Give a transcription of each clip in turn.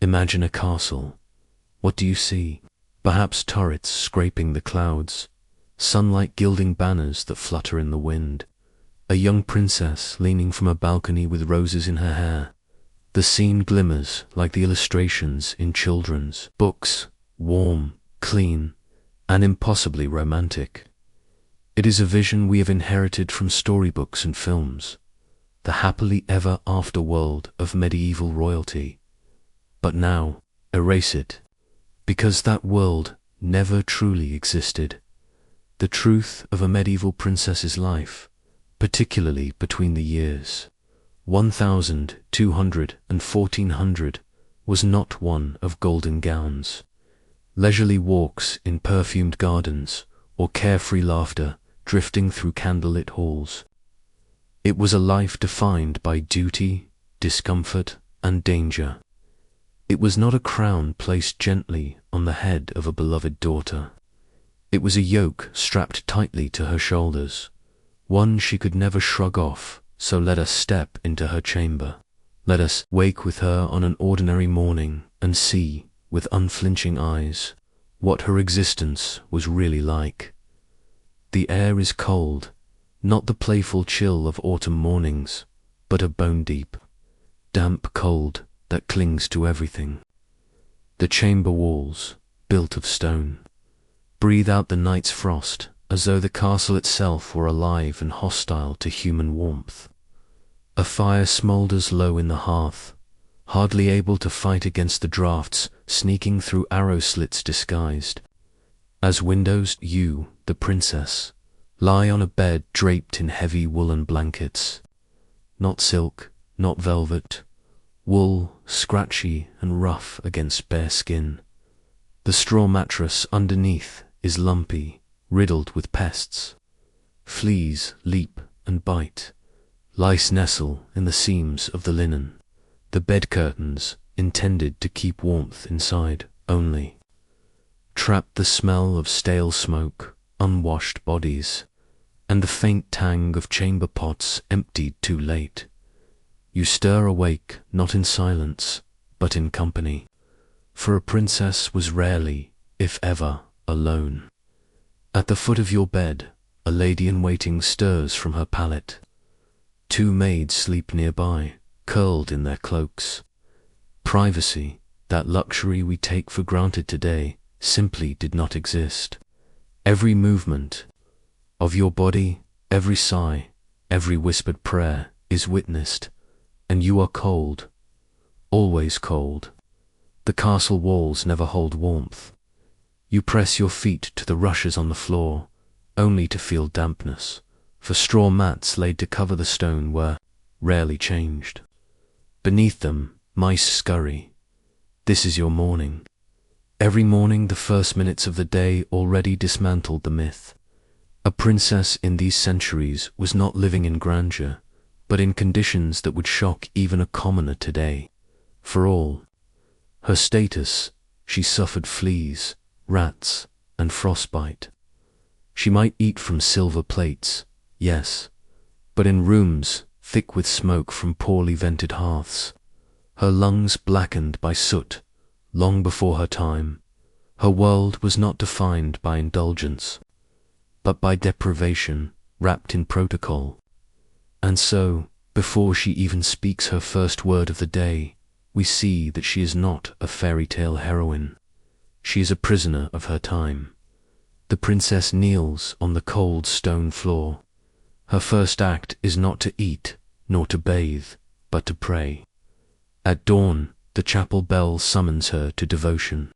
Imagine a castle. What do you see? Perhaps turrets scraping the clouds, sunlight gilding banners that flutter in the wind, a young princess leaning from a balcony with roses in her hair. The scene glimmers like the illustrations in children's books, warm, clean, and impossibly romantic. It is a vision we have inherited from storybooks and films, the happily ever after world of medieval royalty. But now, erase it, because that world never truly existed. The truth of a medieval princess's life, particularly between the years 1200 and 1400, was not one of golden gowns, leisurely walks in perfumed gardens, or carefree laughter drifting through candlelit halls. It was a life defined by duty, discomfort, and danger. It was not a crown placed gently on the head of a beloved daughter. It was a yoke strapped tightly to her shoulders, one she could never shrug off. So let us step into her chamber. Let us wake with her on an ordinary morning and see, with unflinching eyes, what her existence was really like. The air is cold, not the playful chill of autumn mornings, but a bone-deep, damp cold that clings to everything. The chamber walls, built of stone, breathe out the night's frost as though the castle itself were alive and hostile to human warmth. A fire smoulders low in the hearth, hardly able to fight against the draughts sneaking through arrow slits disguised. As windows, you, the princess, lie on a bed draped in heavy woolen blankets. Not silk, not velvet, wool, scratchy and rough against bare skin. The straw mattress underneath is lumpy, riddled with pests. Fleas leap and bite. Lice nestle in the seams of the linen. The bed curtains, intended to keep warmth inside only, trap the smell of stale smoke, unwashed bodies, and the faint tang of chamber pots emptied too late. You stir awake not in silence, but in company, for a princess was rarely, if ever, alone. At the foot of your bed, a lady-in-waiting stirs from her pallet. Two maids sleep nearby, curled in their cloaks. Privacy, that luxury we take for granted today, simply did not exist. Every movement of your body, every sigh, every whispered prayer is witnessed, and you are cold, always cold. The castle walls never hold warmth. You press your feet to the rushes on the floor, only to feel dampness, for straw mats laid to cover the stone were rarely changed. Beneath them, mice scurry. This is your morning. Every morning the first minutes of the day already dismantled the myth. A princess in these centuries was not living in grandeur, but in conditions that would shock even a commoner today. For all her status, she suffered fleas, rats, and frostbite. She might eat from silver plates, yes, but in rooms thick with smoke from poorly vented hearths. Her lungs blackened by soot long before her time. Her world was not defined by indulgence, but by deprivation wrapped in protocol. And so, before she even speaks her first word of the day, we see that she is not a fairy tale heroine. She is a prisoner of her time. The princess kneels on the cold stone floor. Her first act is not to eat, nor to bathe, but to pray. At dawn, the chapel bell summons her to devotion.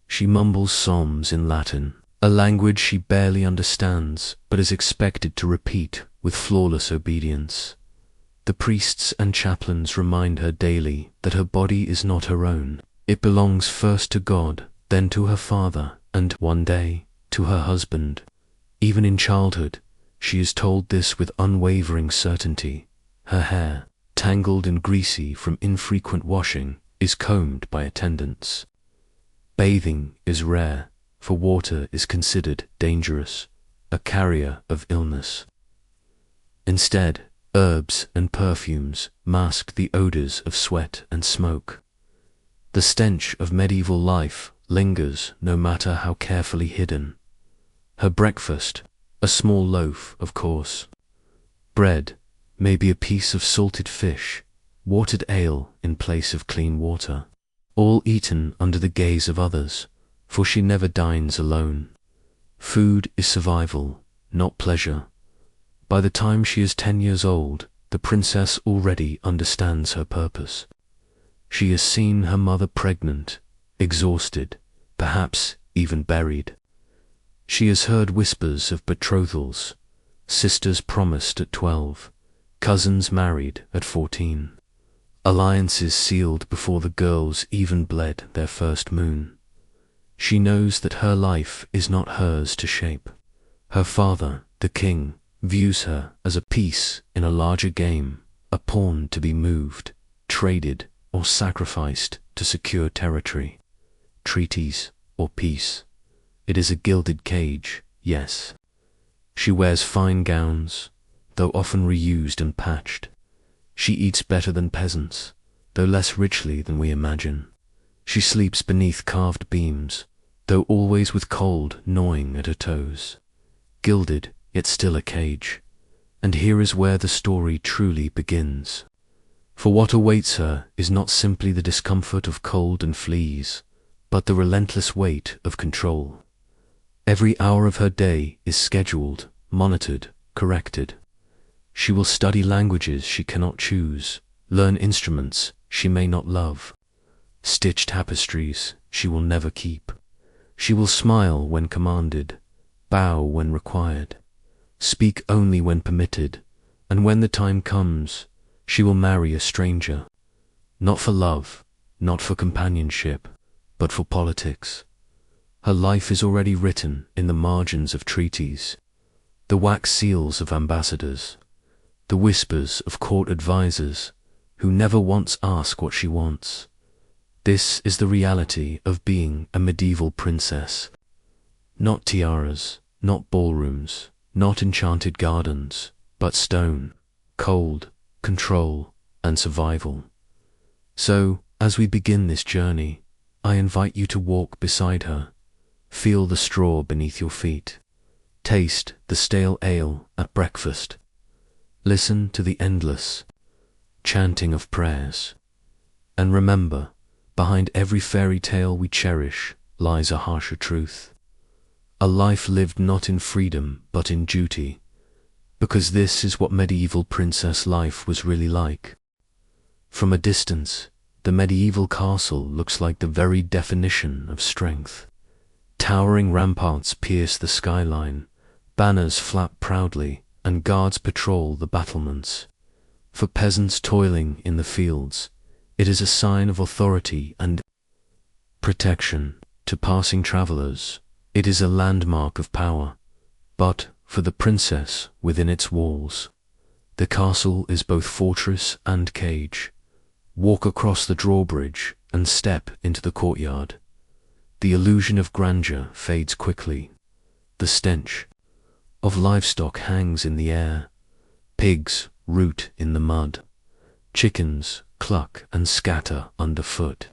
She mumbles psalms in Latin, a language she barely understands, but is expected to repeat with flawless obedience. The priests and chaplains remind her daily that her body is not her own. It belongs first to God, then to her father, and one day to her husband. Even in childhood, she is told this with unwavering certainty. Her hair, tangled and greasy from infrequent washing, is combed by attendants. Bathing is rare, for water is considered dangerous, a carrier of illness. Instead, herbs and perfumes mask the odors of sweat and smoke. The stench of medieval life lingers no matter how carefully hidden. Her breakfast, a small loaf, of course. Bread, maybe a piece of salted fish, watered ale in place of clean water. All eaten under the gaze of others, for she never dines alone. Food is survival, not pleasure. By the time she is 10 years old, the princess already understands her purpose. She has seen her mother pregnant, exhausted, perhaps even buried. She has heard whispers of betrothals, sisters promised at 12, cousins married at 14, alliances sealed before the girls even bled their first moon. She knows that her life is not hers to shape. Her father, the king, views her as a piece in a larger game, a pawn to be moved, traded, or sacrificed to secure territory, treaties, or peace. It is a gilded cage, yes. She wears fine gowns, though often reused and patched. She eats better than peasants, though less richly than we imagine. She sleeps beneath carved beams, though always with cold gnawing at her toes. Gilded, yet still a cage. And here is where the story truly begins. For what awaits her is not simply the discomfort of cold and fleas, but the relentless weight of control. Every hour of her day is scheduled, monitored, corrected. She will study languages she cannot choose, learn instruments she may not love, stitch tapestries she will never keep. She will smile when commanded, bow when required, speak only when permitted, and when the time comes, she will marry a stranger, not for love, not for companionship, but for politics. Her life is already written in the margins of treaties, the wax seals of ambassadors, the whispers of court advisers who never once ask what she wants. This is the reality of being a medieval princess. Not tiaras, not ballrooms, not enchanted gardens, but stone, cold, control, and survival. So, as we begin this journey, I invite you to walk beside her, feel the straw beneath your feet, taste the stale ale at breakfast, listen to the endless chanting of prayers, and remember, behind every fairy tale we cherish lies a harsher truth. A life lived not in freedom but in duty, because this is what medieval princess life was really like. From a distance, the medieval castle looks like the very definition of strength. Towering ramparts pierce the skyline, banners flap proudly, and guards patrol the battlements. For peasants toiling in the fields, it is a sign of authority and protection. To passing travelers, it is a landmark of power. But for the princess within its walls, the castle is both fortress and cage. Walk across the drawbridge and step into the courtyard. The illusion of grandeur fades quickly. The stench of livestock hangs in the air. Pigs root in the mud. Chickens cluck and scatter underfoot.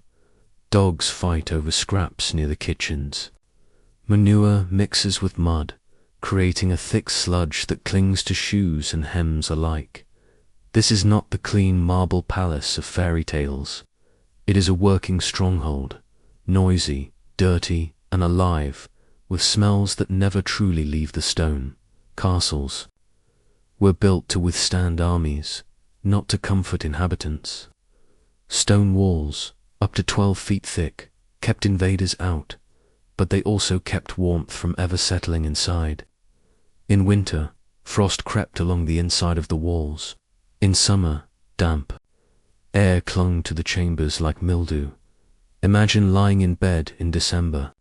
Dogs fight over scraps near the kitchens. Manure mixes with mud, creating a thick sludge that clings to shoes and hems alike. This is not the clean marble palace of fairy tales. It is a working stronghold, noisy, dirty, and alive, with smells that never truly leave the stone. Castles were built to withstand armies, not to comfort inhabitants. Stone walls, up to 12 feet thick, kept invaders out, but they also kept warmth from ever settling inside. In winter, frost crept along the inside of the walls. In summer, damp air clung to the chambers like mildew. Imagine lying in bed in December.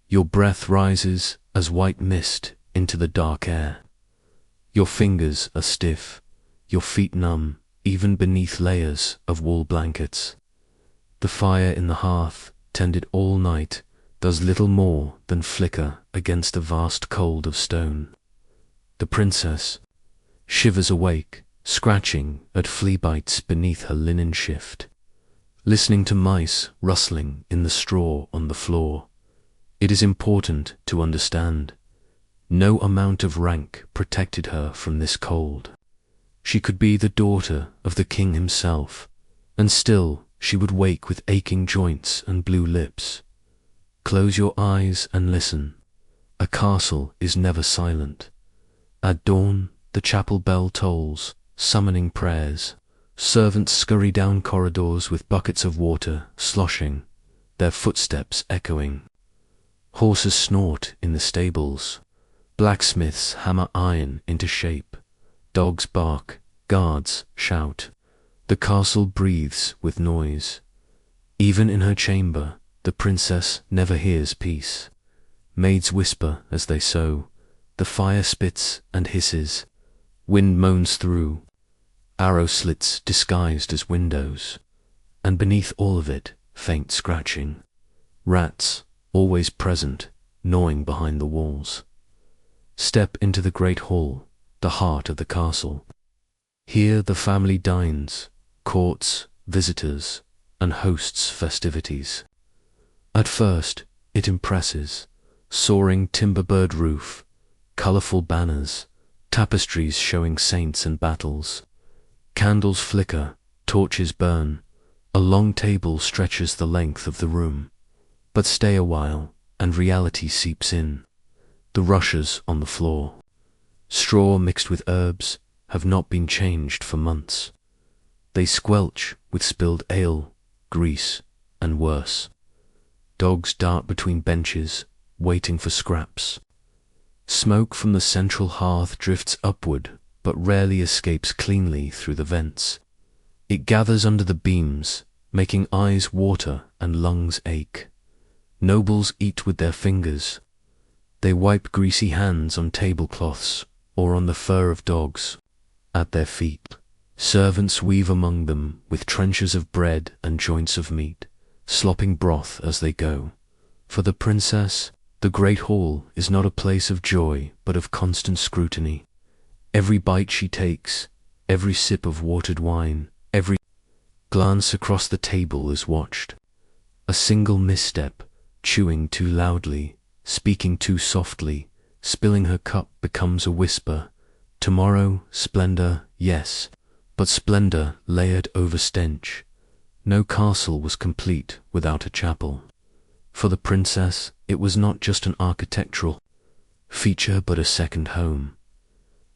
Your breath rises as white mist into the dark air. Your fingers are stiff, your feet numb, even beneath layers of wool blankets. The fire in the hearth, tended all night, does little more than flicker against the vast cold of stone. The princess shivers awake, scratching at flea bites beneath her linen shift. listening to mice rustling in the straw on the floor. It is important to understand. No amount of rank protected her from this cold. She could be the daughter of the king himself, and still she would wake with aching joints and blue lips. Close your eyes and listen. A castle is never silent. At dawn, the chapel bell tolls, summoning prayers. Servants scurry down corridors with buckets of water sloshing, their footsteps echoing. Horses snort in the stables. Blacksmiths hammer iron into shape. Dogs bark, guards shout. The castle breathes with noise. Even in her chamber, the princess never hears peace. Maids whisper as they sew. The fire spits and hisses. Wind moans through. Arrow slits disguised as windows. And beneath all of it, faint scratching. Rats, always present, gnawing behind the walls. Step into the great hall, the heart of the castle. Here the family dines, courts, visitors, and hosts festivities. At first, it impresses. Soaring timber-bird roof, colorful banners, tapestries showing saints and battles. Candles flicker, torches burn. A long table stretches the length of the room. But stay a while, and reality seeps in. The rushes on the floor, straw mixed with herbs, have not been changed for months. They squelch with spilled ale, grease, and worse. Dogs dart between benches, waiting for scraps. Smoke from the central hearth drifts upward, but rarely escapes cleanly through the vents. It gathers under the beams, making eyes water and lungs ache. Nobles eat with their fingers. They wipe greasy hands on tablecloths or on the fur of dogs. At their feet, servants weave among them with trenchers of bread and joints of meat, slopping broth as they go. For the princess, the great hall is not a place of joy but of constant scrutiny. Every bite she takes, every sip of watered wine, every glance across the table is watched. A single misstep, chewing too loudly, speaking too softly, spilling her cup becomes a whisper. Tomorrow, splendor, yes, but splendor layered over stench. No castle was complete without a chapel. For the princess, it was not just an architectural feature but a second home.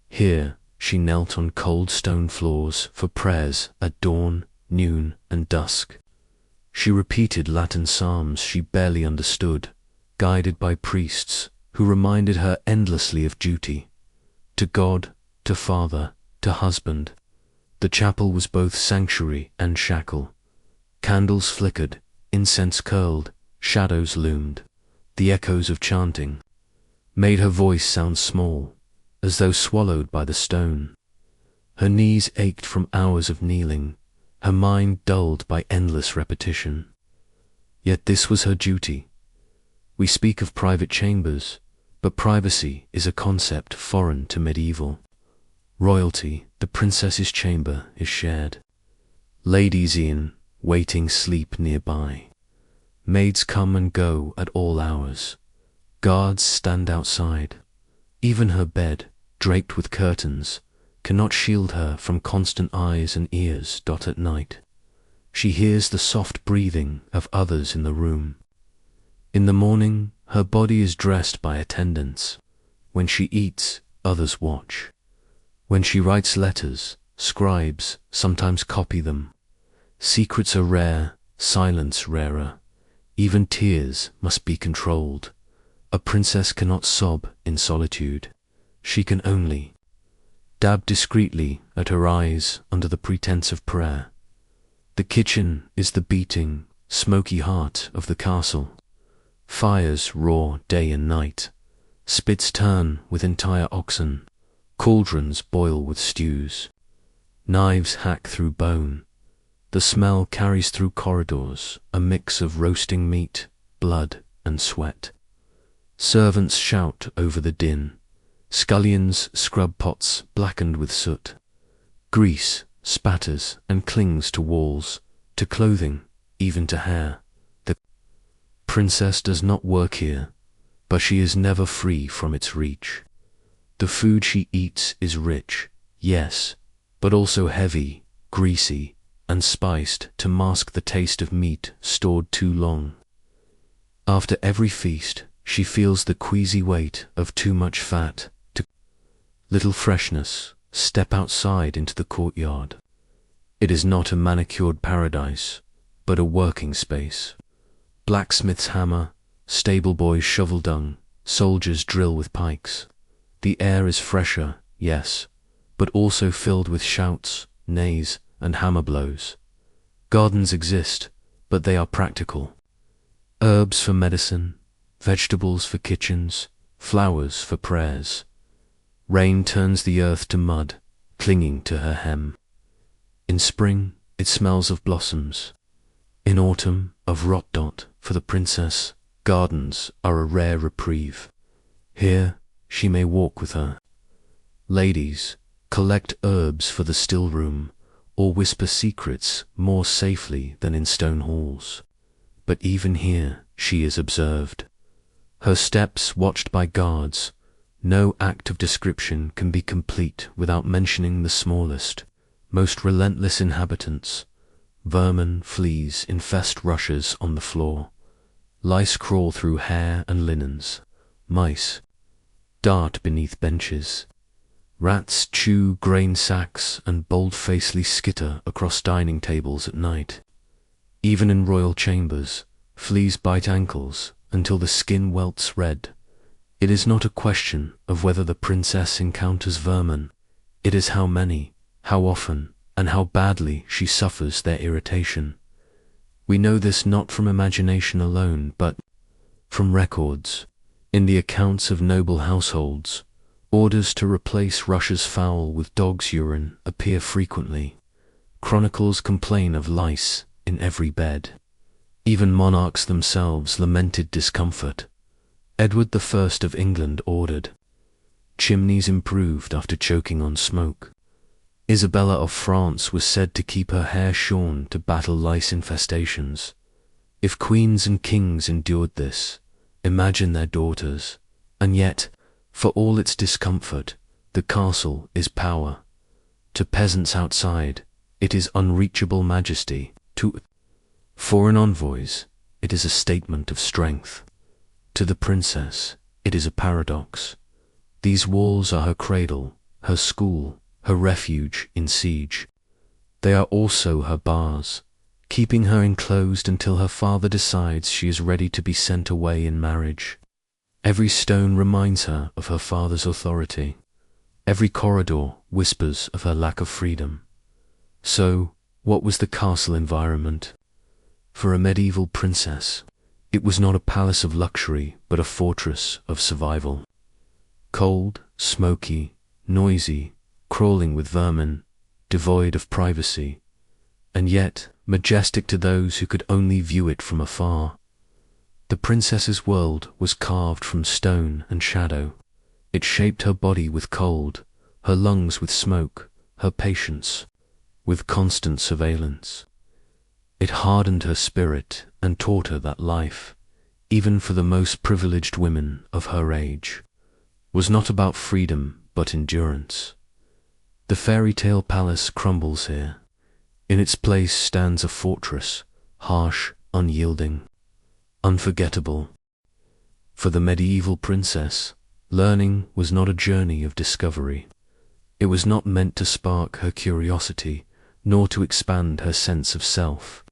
Here, she knelt on cold stone floors for prayers at dawn, noon, and dusk. She repeated Latin psalms she barely understood, guided by priests who reminded her endlessly of duty. To God, to father, to husband. The chapel was both sanctuary and shackle. Candles flickered, incense curled, shadows loomed. The echoes of chanting made her voice sound small, as though swallowed by the stone. Her knees ached from hours of kneeling, her mind dulled by endless repetition. Yet this was her duty. We speak of private chambers, but privacy is a concept foreign to medieval. Royalty, the princess's chamber, is shared. Ladies in waiting sleep nearby. Maids come and go at all hours. Guards stand outside. Even her bed, draped with curtains, cannot shield her from constant eyes and ears. At night, she hears the soft breathing of others in the room. In the morning, her body is dressed by attendants. When she eats, others watch. When she writes letters, scribes sometimes copy them. Secrets are rare, silence rarer. Even tears must be controlled. A princess cannot sob in solitude. She can only dab discreetly at her eyes under the pretense of prayer. The kitchen is the beating, smoky heart of the castle. Fires roar day and night. Spits turn with entire oxen. Cauldrons boil with stews. Knives hack through bone. The smell carries through corridors, a mix of roasting meat, blood, and sweat. Servants shout over the din. Scullions scrub pots blackened with soot. Grease spatters and clings to walls, to clothing, even to hair. The princess does not work here, but she is never free from its reach. The food she eats is rich, yes, but also heavy, greasy, and spiced to mask the taste of meat stored too long. After every feast, she feels the queasy weight of too much fat. Little freshness, step outside into the courtyard. It is not a manicured paradise, but a working space. Blacksmith's hammer, stable boys shovel dung, soldiers drill with pikes. The air is fresher, yes, but also filled with shouts, neighs, and hammer blows. Gardens exist, but they are practical. Herbs for medicine, vegetables for kitchens, flowers for prayers. Rain turns the earth to mud, clinging to her hem. In spring, it smells of blossoms. In autumn, of rot dot. For the princess, gardens are a rare reprieve. Here, she may walk with her. Ladies, collect herbs for the still room, or whisper secrets more safely than in stone halls. But even here, she is observed. Her steps watched by guards. No act of description can be complete without mentioning the smallest, most relentless inhabitants. Vermin, fleas infest rushes on the floor. Lice crawl through hair and linens. Mice dart beneath benches. Rats chew grain sacks and bold-facedly skitter across dining tables at night. Even in royal chambers, fleas bite ankles until the skin welts red. It is not a question of whether the princess encounters vermin. It is how many, how often, and how badly she suffers their irritation. We know this not from imagination alone, but from records. In the accounts of noble households, orders to replace Russia's fowl with dog's urine appear frequently. Chronicles complain of lice in every bed. Even monarchs themselves lamented discomfort. Edward I of England ordered chimneys improved after choking on smoke. Isabella of France was said to keep her hair shorn to battle lice infestations. If queens and kings endured this, imagine their daughters. And yet, for all its discomfort, the castle is power. To peasants outside, it is unreachable majesty. To foreign envoys, it is a statement of strength. To the princess, it is a paradox. These walls are her cradle, her school, her refuge in siege. They are also her bars, keeping her enclosed until her father decides she is ready to be sent away in marriage. Every stone reminds her of her father's authority. Every corridor whispers of her lack of freedom. So, what was the castle environment? For a medieval princess, it was not a palace of luxury, but a fortress of survival. Cold, smoky, noisy, crawling with vermin, devoid of privacy, and yet majestic to those who could only view it from afar. The princess's world was carved from stone and shadow. It shaped her body with cold, her lungs with smoke, her patience with constant surveillance. It hardened her spirit and taught her that life, even for the most privileged women of her age, was not about freedom but endurance. The fairy tale palace crumbles here. In its place stands a fortress, harsh, unyielding, unforgettable. For the medieval princess, learning was not a journey of discovery. It was not meant to spark her curiosity, nor to expand her sense of self.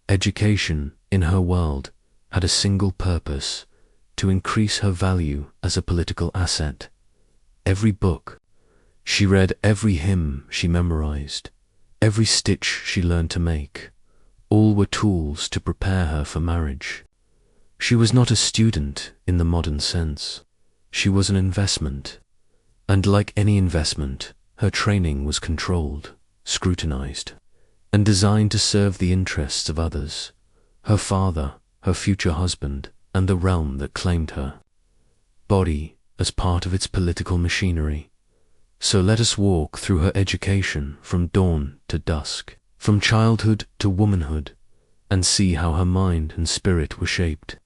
Education, in her world, had a single purpose: to increase her value as a political asset. Every book she read, every hymn she memorized, every stitch she learned to make, all were tools to prepare her for marriage. She was not a student in the modern sense. She was an investment, and like any investment, her training was controlled, scrutinized, and designed to serve the interests of others, her father, her future husband, and the realm that claimed her body as part of its political machinery. So let us walk through her education from dawn to dusk, from childhood to womanhood, and see how her mind and spirit were shaped.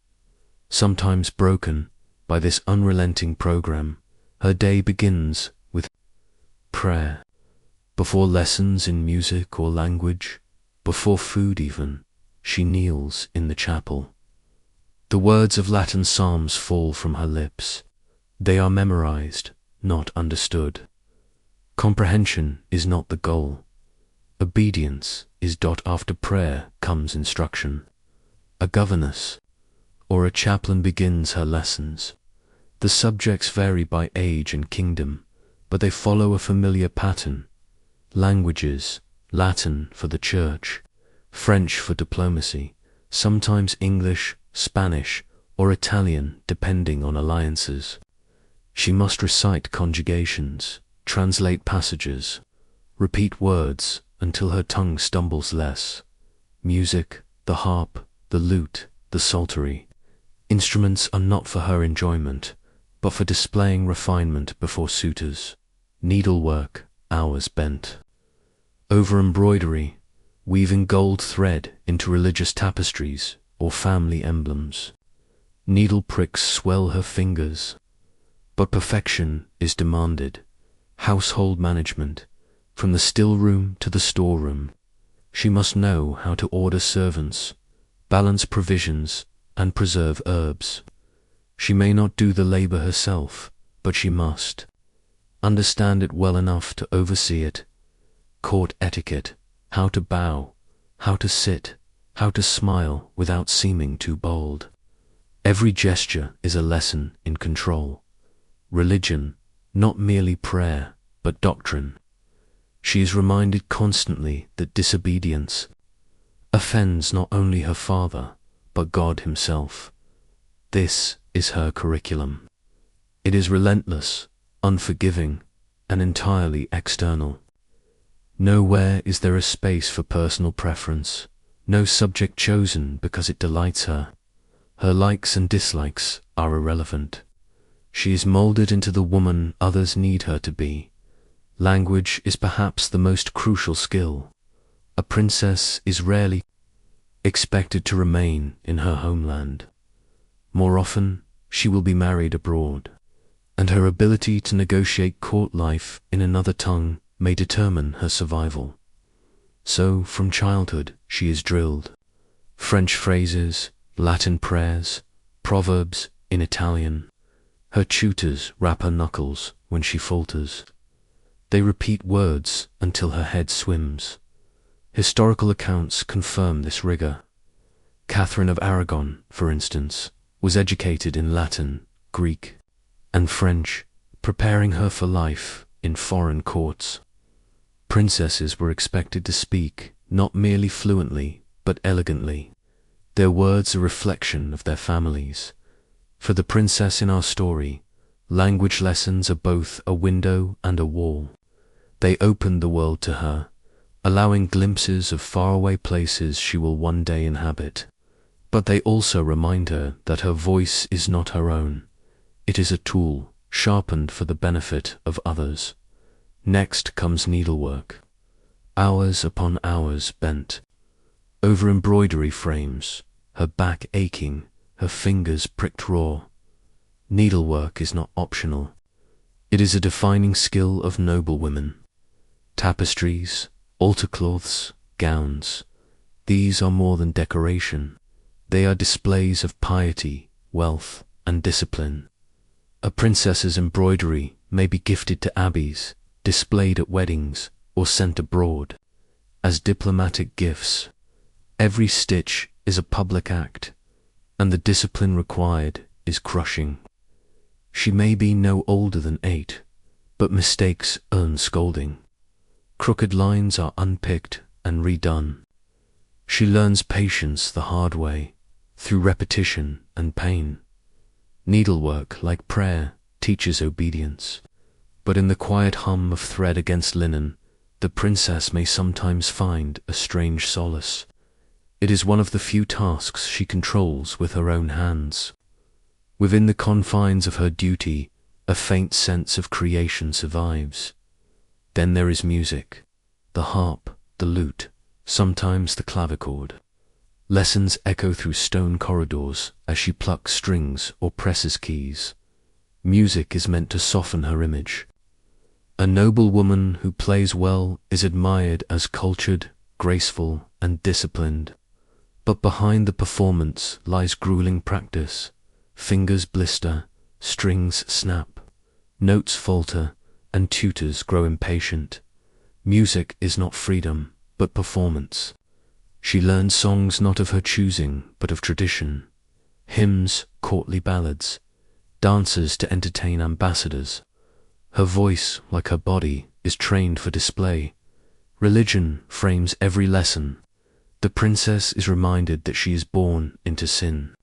Sometimes broken by this unrelenting program, her day begins with prayer. Before lessons in music or language, before food even, she kneels in the chapel. The words of Latin psalms fall from her lips. They are memorized, not understood. Comprehension is not the goal. Obedience is. After prayer comes instruction. A governess or a chaplain begins her lessons. The subjects vary by age and kingdom, but they follow a familiar pattern. Languages: Latin for the church, French for diplomacy, sometimes English, Spanish, or Italian depending on alliances. She must recite conjugations, translate passages, repeat words until her tongue stumbles less. Music, the harp, the lute, the psaltery. Instruments are not for her enjoyment, but for displaying refinement before suitors. Needlework, hours bent. Over embroidery, weaving gold thread into religious tapestries or family emblems. Needle pricks swell her fingers, but perfection is demanded. Household management, from the still room to the storeroom. She must know how to order servants, balance provisions, and preserve herbs. She may not do the labor herself, but she must understand it well enough to oversee it. Court etiquette, how to bow, how to sit, how to smile without seeming too bold. Every gesture is a lesson in control. Religion, not merely prayer, but doctrine. She is reminded constantly that disobedience offends not only her father, but God himself. This is her curriculum. It is relentless, unforgiving, and entirely external. Nowhere is there a space for personal preference, no subject chosen because it delights her. Her likes and dislikes are irrelevant. She is molded into the woman others need her to be. Language is perhaps the most crucial skill. A princess is rarely expected to remain in her homeland. More often, she will be married abroad, and her ability to negotiate court life in another tongue may determine her survival. So, from childhood, she is drilled. French phrases, Latin prayers, proverbs in Italian. Her tutors rap her knuckles when she falters. They repeat words until her head swims. Historical accounts confirm this rigor. Catherine of Aragon, for instance, was educated in Latin, Greek, and French, preparing her for life in foreign courts. Princesses were expected to speak not merely fluently, but elegantly. Their words a reflection of their families. For the princess in our story, language lessons are both a window and a wall. They open the world to her, allowing glimpses of faraway places she will one day inhabit. But they also remind her that her voice is not her own. It is a tool, sharpened for the benefit of others. Next comes needlework. Hours upon hours bent. Over embroidery frames, her back aching, her fingers pricked raw. Needlework is not optional. It is a defining skill of noble women. Tapestries, altar cloths, gowns. These are more than decoration. They are displays of piety, wealth, and discipline. A princess's embroidery may be gifted to abbeys, displayed at weddings, or sent abroad as diplomatic gifts. Every stitch is a public act, and the discipline required is crushing. She may be no older than 8, but mistakes earn scolding. Crooked lines are unpicked and redone. She learns patience the hard way, through repetition and pain. Needlework, like prayer, teaches obedience. But in the quiet hum of thread against linen, the princess may sometimes find a strange solace. It is one of the few tasks she controls with her own hands. Within the confines of her duty, a faint sense of creation survives. Then there is music, the harp, the lute, sometimes the clavichord. Lessons echo through stone corridors as she plucks strings or presses keys. Music is meant to soften her image. A noble woman who plays well is admired as cultured, graceful, and disciplined. But behind the performance lies grueling practice. Fingers blister, strings snap, notes falter, and tutors grow impatient. Music is not freedom, but performance. She learns songs not of her choosing, but of tradition. Hymns, courtly ballads, dances to entertain ambassadors. Her voice, like her body, is trained for display. Religion frames every lesson. The princess is reminded that she is born into sin,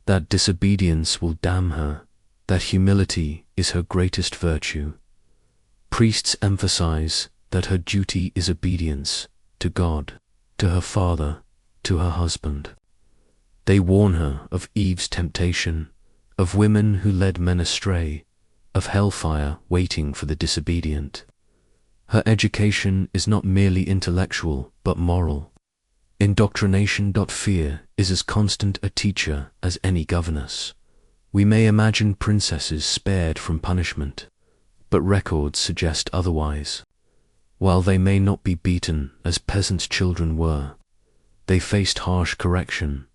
that disobedience will damn her, that humility is her greatest virtue. Priests emphasize that her duty is obedience to God, to her father, to her husband. They warn her of Eve's temptation, of women who led men astray, of hellfire waiting for the disobedient. Her education is not merely intellectual, but moral. Indoctrination. Fear is as constant a teacher as any governess. We may imagine princesses spared from punishment, but records suggest otherwise. While they may not be beaten as peasants' children were, they faced harsh correction,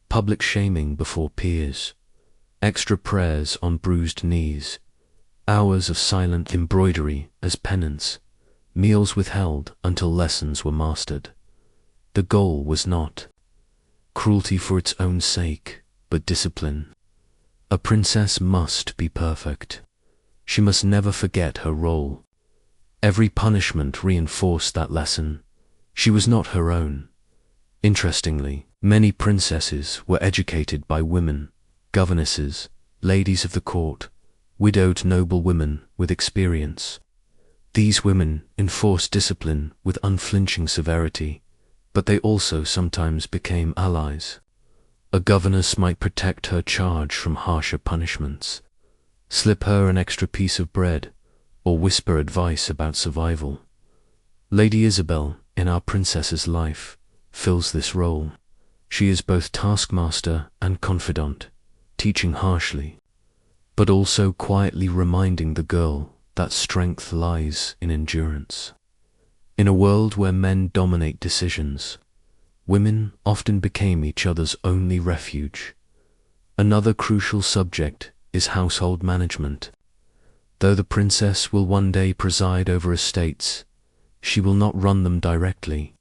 public shaming before peers, extra prayers on bruised knees, hours of silent embroidery as penance, meals withheld until lessons were mastered. The goal was not cruelty for its own sake, but discipline. A princess must be perfect. She must never forget her role. Every punishment reinforced that lesson. She was not her own. Interestingly, many princesses were educated by women, governesses, ladies of the court, widowed noblewomen with experience. These women enforced discipline with unflinching severity, but they also sometimes became allies. A governess might protect her charge from harsher punishments, slip her an extra piece of bread, or whisper advice about survival. Lady Isabel, in Our Princess's Life, fills this role. She is both taskmaster and confidant, teaching harshly, but also quietly reminding the girl that strength lies in endurance. In a world where men dominate decisions, women often became each other's only refuge. Another crucial subject is household management. Though the princess will one day preside over estates, she will not run them directly.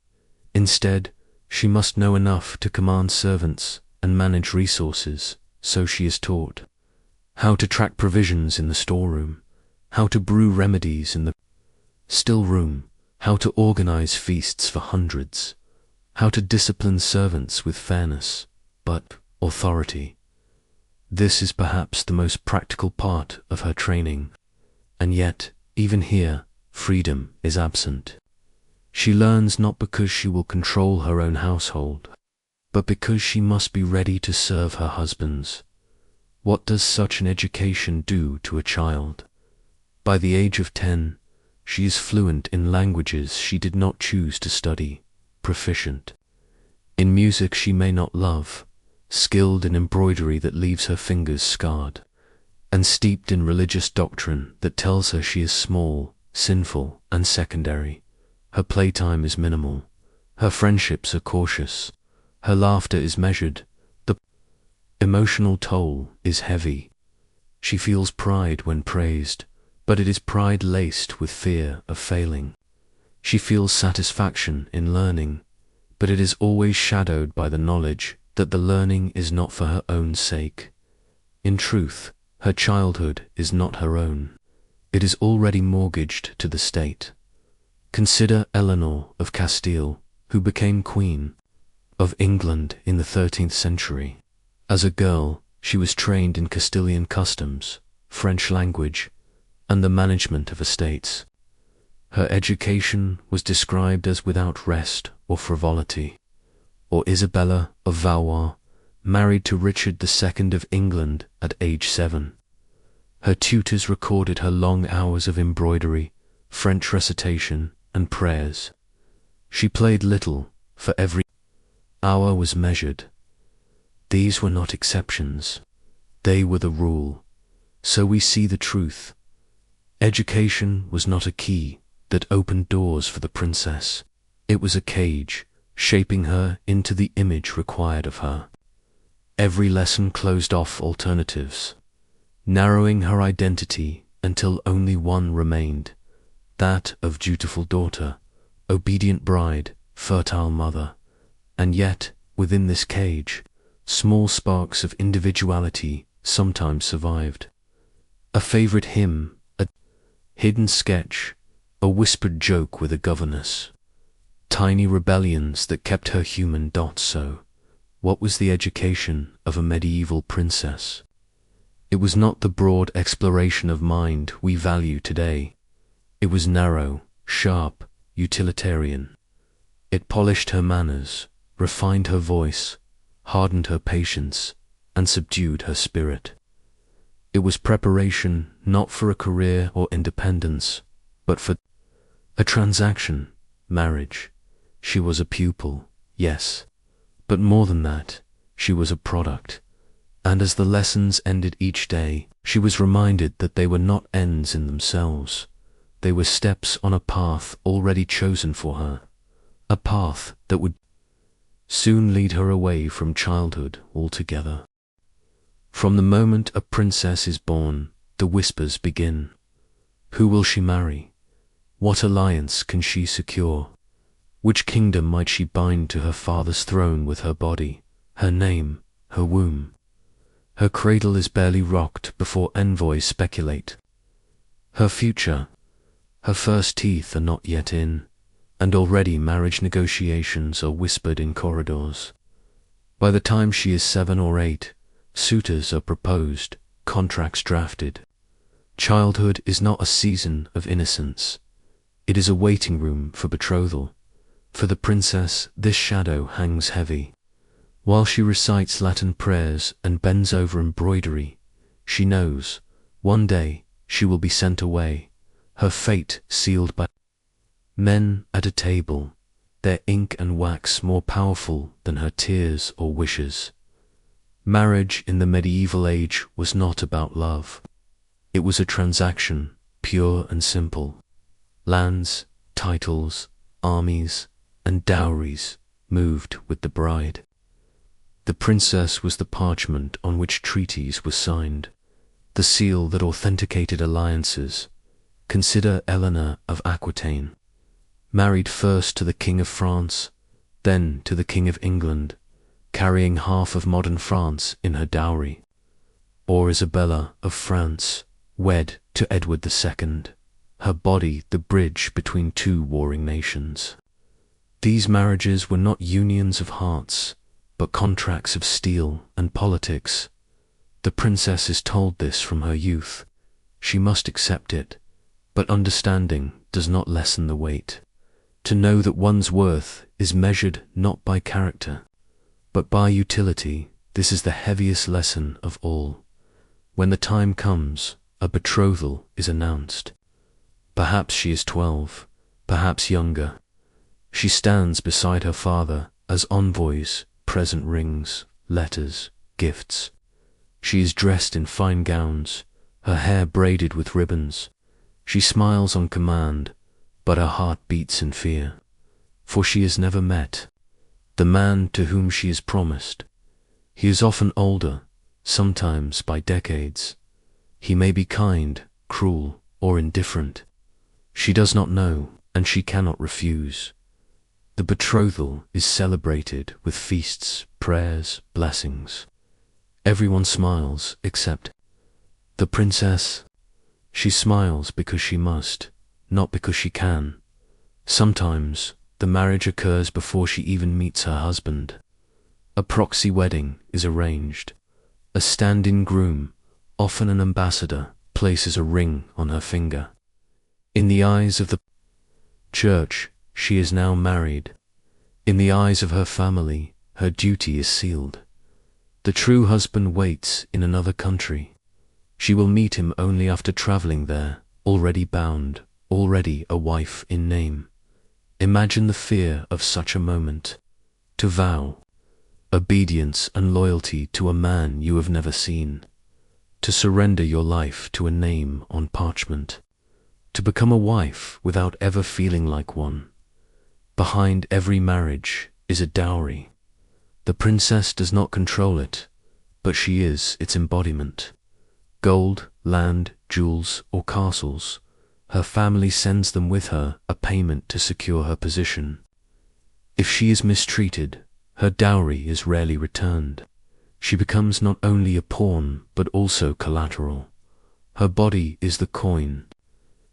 Instead, she must know enough to command servants and manage resources, so she is taught how to track provisions in the storeroom, how to brew remedies in the still room, how to organize feasts for hundreds, how to discipline servants with fairness, but authority. This is perhaps the most practical part of her training, and yet, even here, freedom is absent. She learns not because she will control her own household, but because she must be ready to serve her husbands. What does such an education do to a child? By the age of 10, she is fluent in languages she did not choose to study, proficient in music she may not love, skilled in embroidery that leaves her fingers scarred, and steeped in religious doctrine that tells her she is small, sinful, and secondary. Her playtime is minimal, her friendships are cautious, her laughter is measured, the emotional toll is heavy. She feels pride when praised, but it is pride laced with fear of failing. She feels satisfaction in learning, but it is always shadowed by the knowledge that the learning is not for her own sake. In truth, her childhood is not her own. It is already mortgaged to the state. Consider Eleanor of Castile, who became Queen of England in the 13th century. As a girl, she was trained in Castilian customs, French language, and the management of estates. Her education was described as without rest or frivolity. Or Isabella of Valois, married to Richard II of England at age 7. Her tutors recorded her long hours of embroidery, French recitation, and prayers. She played little, for every hour was measured. These were not exceptions. They were the rule. So we see the truth. Education was not a key that opened doors for the princess. It was a cage, shaping her into the image required of her. Every lesson closed off alternatives, narrowing her identity until only one remained, that of dutiful daughter, obedient bride, fertile mother. And yet, within this cage, small sparks of individuality sometimes survived. A favorite hymn, a hidden sketch, a whispered joke with a governess. Tiny rebellions that kept her human. So, what was the education of a medieval princess? It was not the broad exploration of mind we value today. It was narrow, sharp, utilitarian. It polished her manners, refined her voice, hardened her patience, and subdued her spirit. It was preparation not for a career or independence, but for a transaction, marriage. She was a pupil, yes, but more than that, she was a product. And as the lessons ended each day, she was reminded that they were not ends in themselves. They were steps on a path already chosen for her, a path that would soon lead her away from childhood altogether. From the moment a princess is born, the whispers begin. Who will she marry? What alliance can she secure? Which kingdom might she bind to her father's throne with her body, her name, her womb? Her cradle is barely rocked before envoys speculate. Her future, her first teeth are not yet in, and already marriage negotiations are whispered in corridors. By the time she is 7 or 8, suitors are proposed, contracts drafted. Childhood is not a season of innocence. It is a waiting room for betrothal. For the princess, this shadow hangs heavy. While she recites Latin prayers and bends over embroidery, she knows, one day, she will be sent away, her fate sealed by men at a table, their ink and wax more powerful than her tears or wishes. Marriage in the medieval age was not about love. It was a transaction, pure and simple. Lands, titles, armies, and dowries moved with the bride. The princess was the parchment on which treaties were signed, the seal that authenticated alliances. Consider Eleanor of Aquitaine, married first to the King of France, then to the King of England, carrying half of modern France in her dowry. Or Isabella of France, wed to Edward II, her body the bridge between two warring nations. These marriages were not unions of hearts, but contracts of steel and politics. The princess is told this from her youth. She must accept it, but understanding does not lessen the weight. To know that one's worth is measured not by character, but by utility, this is the heaviest lesson of all. When the time comes, a betrothal is announced. Perhaps she is 12, perhaps younger. She stands beside her father as envoys, present rings, letters, gifts. She is dressed in fine gowns, her hair braided with ribbons. She smiles on command, but her heart beats in fear, for she has never met the man to whom she is promised. He is often older, sometimes by decades. He may be kind, cruel, or indifferent. She does not know, and she cannot refuse. The betrothal is celebrated with feasts, prayers, blessings. Everyone smiles except the princess. She smiles because she must, not because she can. Sometimes the marriage occurs before she even meets her husband. A proxy wedding is arranged. A stand-in groom, often an ambassador, places a ring on her finger. In the eyes of the church, she is now married. In the eyes of her family, her duty is sealed. The true husband waits in another country. She will meet him only after traveling there, already bound, already a wife in name. Imagine the fear of such a moment. To vow, obedience and loyalty to a man you have never seen, to surrender your life to a name on parchment, to become a wife without ever feeling like one. Behind every marriage is a dowry. The princess does not control it, but she is its embodiment. Gold, land, jewels, or castles, her family sends them with her, a payment to secure her position. If she is mistreated, her dowry is rarely returned. She becomes not only a pawn, but also collateral. Her body is the coin.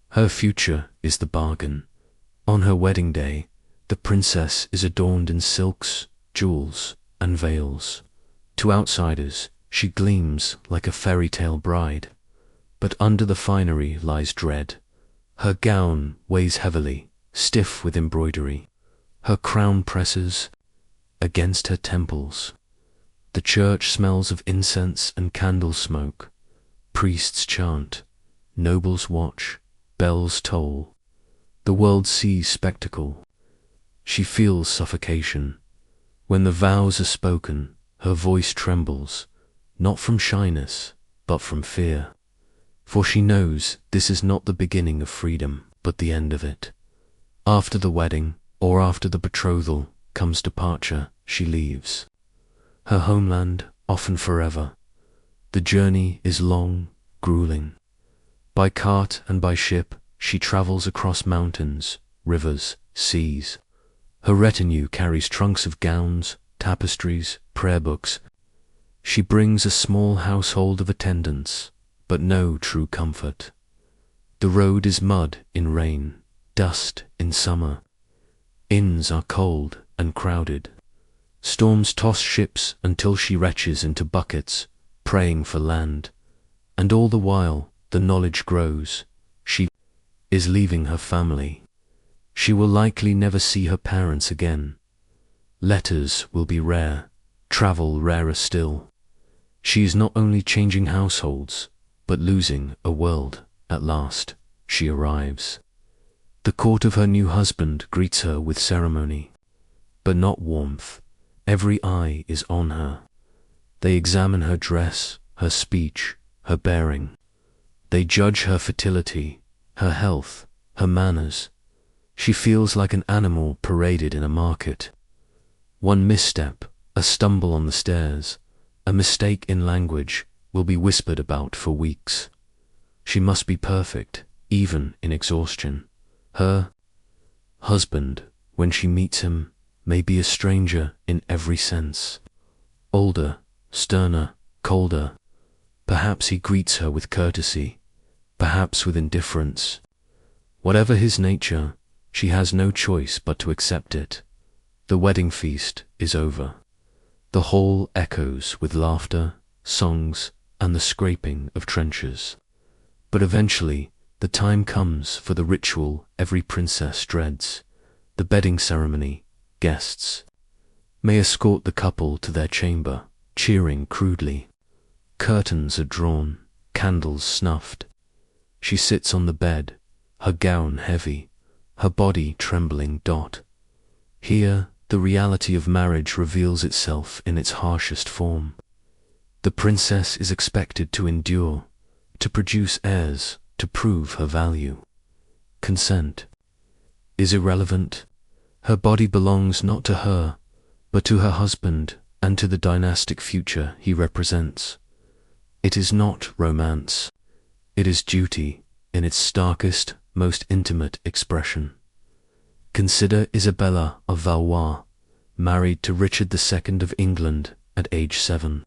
Her future is the bargain. On her wedding day, the princess is adorned in silks, jewels, and veils. To outsiders, she gleams like a fairy tale bride, but under the finery lies dread. Her gown weighs heavily, stiff with embroidery. Her crown presses against her temples. The church smells of incense and candle smoke. Priests chant, nobles watch, bells toll. The world sees spectacle. She feels suffocation. When the vows are spoken, her voice trembles, not from shyness, but from fear. For she knows this is not the beginning of freedom, but the end of it. After the wedding, or after the betrothal, comes departure. She leaves her homeland, often forever. The journey is long, grueling. By cart and by ship, she travels across mountains, rivers, seas. Her retinue carries trunks of gowns, tapestries, prayer books. She brings a small household of attendants, but no true comfort. The road is mud in rain, dust in summer. Inns are cold and crowded. Storms toss ships until she retches into buckets, praying for land. And all the while, the knowledge grows. She is leaving her family. She will likely never see her parents again. Letters will be rare, travel rarer still. She is not only changing households, but losing a world. At last, she arrives. The court of her new husband greets her with ceremony, but not warmth. Every eye is on her. They examine her dress, her speech, her bearing. They judge her fertility, her health, her manners. She feels like an animal paraded in a market. One misstep, a stumble on the stairs, a mistake in language will be whispered about for weeks. She must be perfect, even in exhaustion. Her husband, when she meets him, may be a stranger in every sense. Older, sterner, colder. Perhaps he greets her with courtesy, perhaps with indifference. Whatever his nature, she has no choice but to accept it. The wedding feast is over. The hall echoes with laughter, songs, and the scraping of trenchers. But eventually, the time comes for the ritual every princess dreads, the bedding ceremony. Guests may escort the couple to their chamber, cheering crudely. Curtains are drawn, candles snuffed. She sits on the bed, her gown heavy, her body trembling. Here, the reality of marriage reveals itself in its harshest form. The princess is expected to endure, to produce heirs, to prove her value. Consent is irrelevant. Her body belongs not to her, but to her husband and to the dynastic future he represents. It is not romance. It is duty in its starkest, most intimate expression. Consider Isabella of Valois, married to Richard II of England at age 7.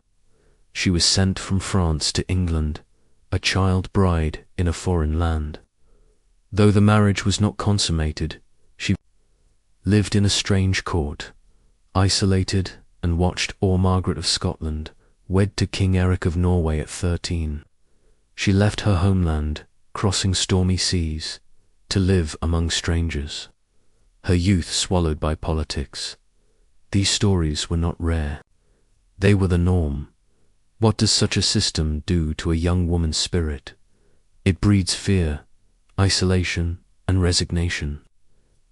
She was sent from France to England, a child bride in a foreign land. Though the marriage was not consummated, she lived in a strange court, isolated, and watched Margaret of Scotland wed to King Eric of Norway at 13. She left her homeland, crossing stormy seas, to live among strangers. Her youth swallowed by politics. These stories were not rare. They were the norm. What does such a system do to a young woman's spirit? It breeds fear, isolation, and resignation.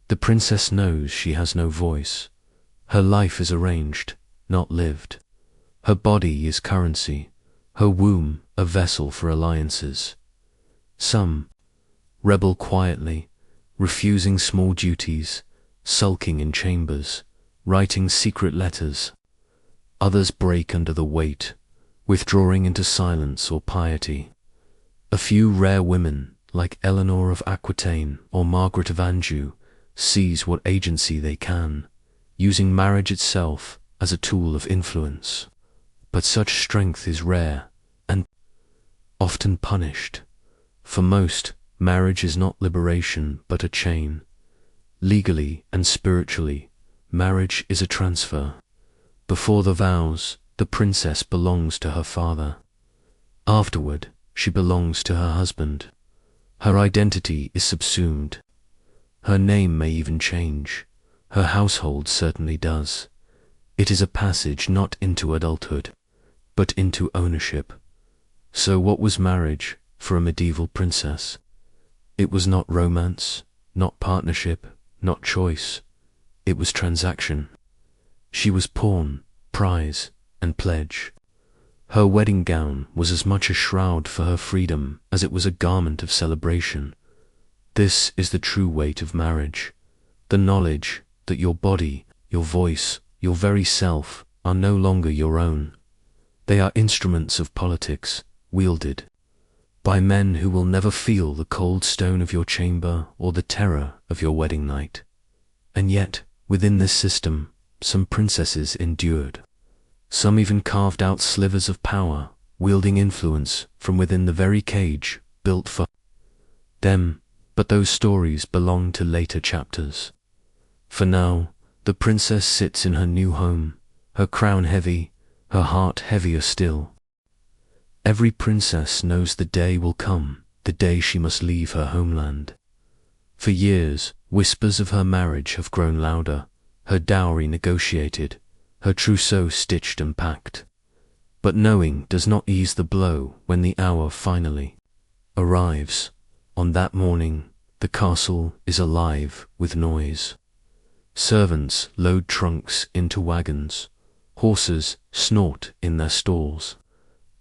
The princess knows she has no voice. Her life is arranged, not lived. Her body is currency, her womb a vessel for alliances. Some rebel quietly, refusing small duties, sulking in chambers, writing secret letters. Others break under the weight, withdrawing into silence or piety. A few rare women, like Eleanor of Aquitaine or Margaret of Anjou, seize what agency they can, using marriage itself as a tool of influence. But such strength is rare and often punished. For most, marriage is not liberation but a chain. Legally and spiritually, marriage is a transfer. Before the vows, the princess belongs to her father. Afterward, she belongs to her husband. Her identity is subsumed. Her name may even change. Her household certainly does. It is a passage not into adulthood, but into ownership. So what was marriage for a medieval princess? It was not romance, not partnership, not choice. It was transaction. She was pawn, prize, and pledge. Her wedding gown was as much a shroud for her freedom as it was a garment of celebration. This is the true weight of marriage, the knowledge that your body, your voice, your very self are no longer your own. They are instruments of politics, wielded by men who will never feel the cold stone of your chamber or the terror of your wedding night. And yet, within this system, some princesses endured. Some even carved out slivers of power, wielding influence from within the very cage built for them. But those stories belong to later chapters. For now, the princess sits in her new home, her crown heavy, her heart heavier still. Every princess knows the day will come, the day she must leave her homeland. For years, whispers of her marriage have grown louder, her dowry negotiated, her trousseau stitched and packed. But knowing does not ease the blow when the hour finally arrives. On that morning, the castle is alive with noise. Servants load trunks into wagons. Horses snort in their stalls.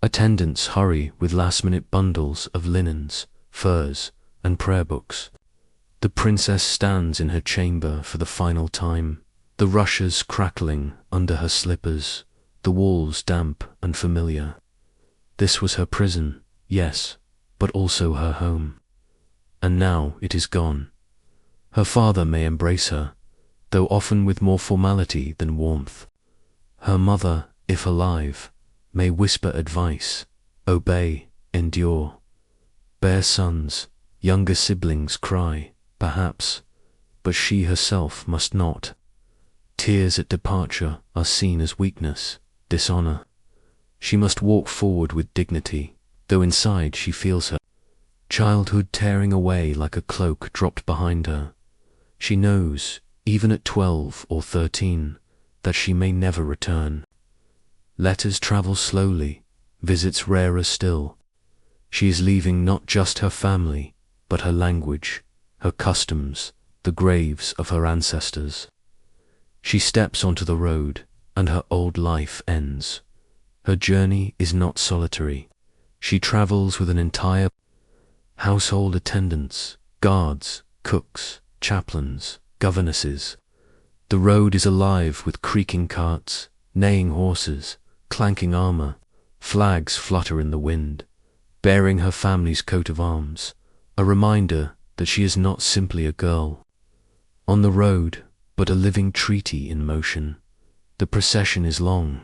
Attendants hurry with last-minute bundles of linens, furs, and prayer books. The princess stands in her chamber for the final time, the rushes crackling under her slippers, the walls damp and familiar. This was her prison, yes, but also her home. And now it is gone. Her father may embrace her, though often with more formality than warmth. Her mother, if alive, may whisper advice, obey, endure. Bear sons, younger siblings cry, perhaps, but she herself must not. Tears at departure are seen as weakness, dishonor. She must walk forward with dignity, though inside she feels her childhood tearing away like a cloak dropped behind her. She knows, even at 12 or 13, that she may never return. Letters travel slowly, visits rarer still. She is leaving not just her family, but her language, her customs, the graves of her ancestors. She steps onto the road, and her old life ends. Her journey is not solitary. She travels with an entire household, attendants, guards, cooks, chaplains, governesses. The road is alive with creaking carts, neighing horses, clanking armor. Flags flutter in the wind, bearing her family's coat of arms, a reminder that she is not simply a girl on the road, but a living treaty in motion. The procession is long.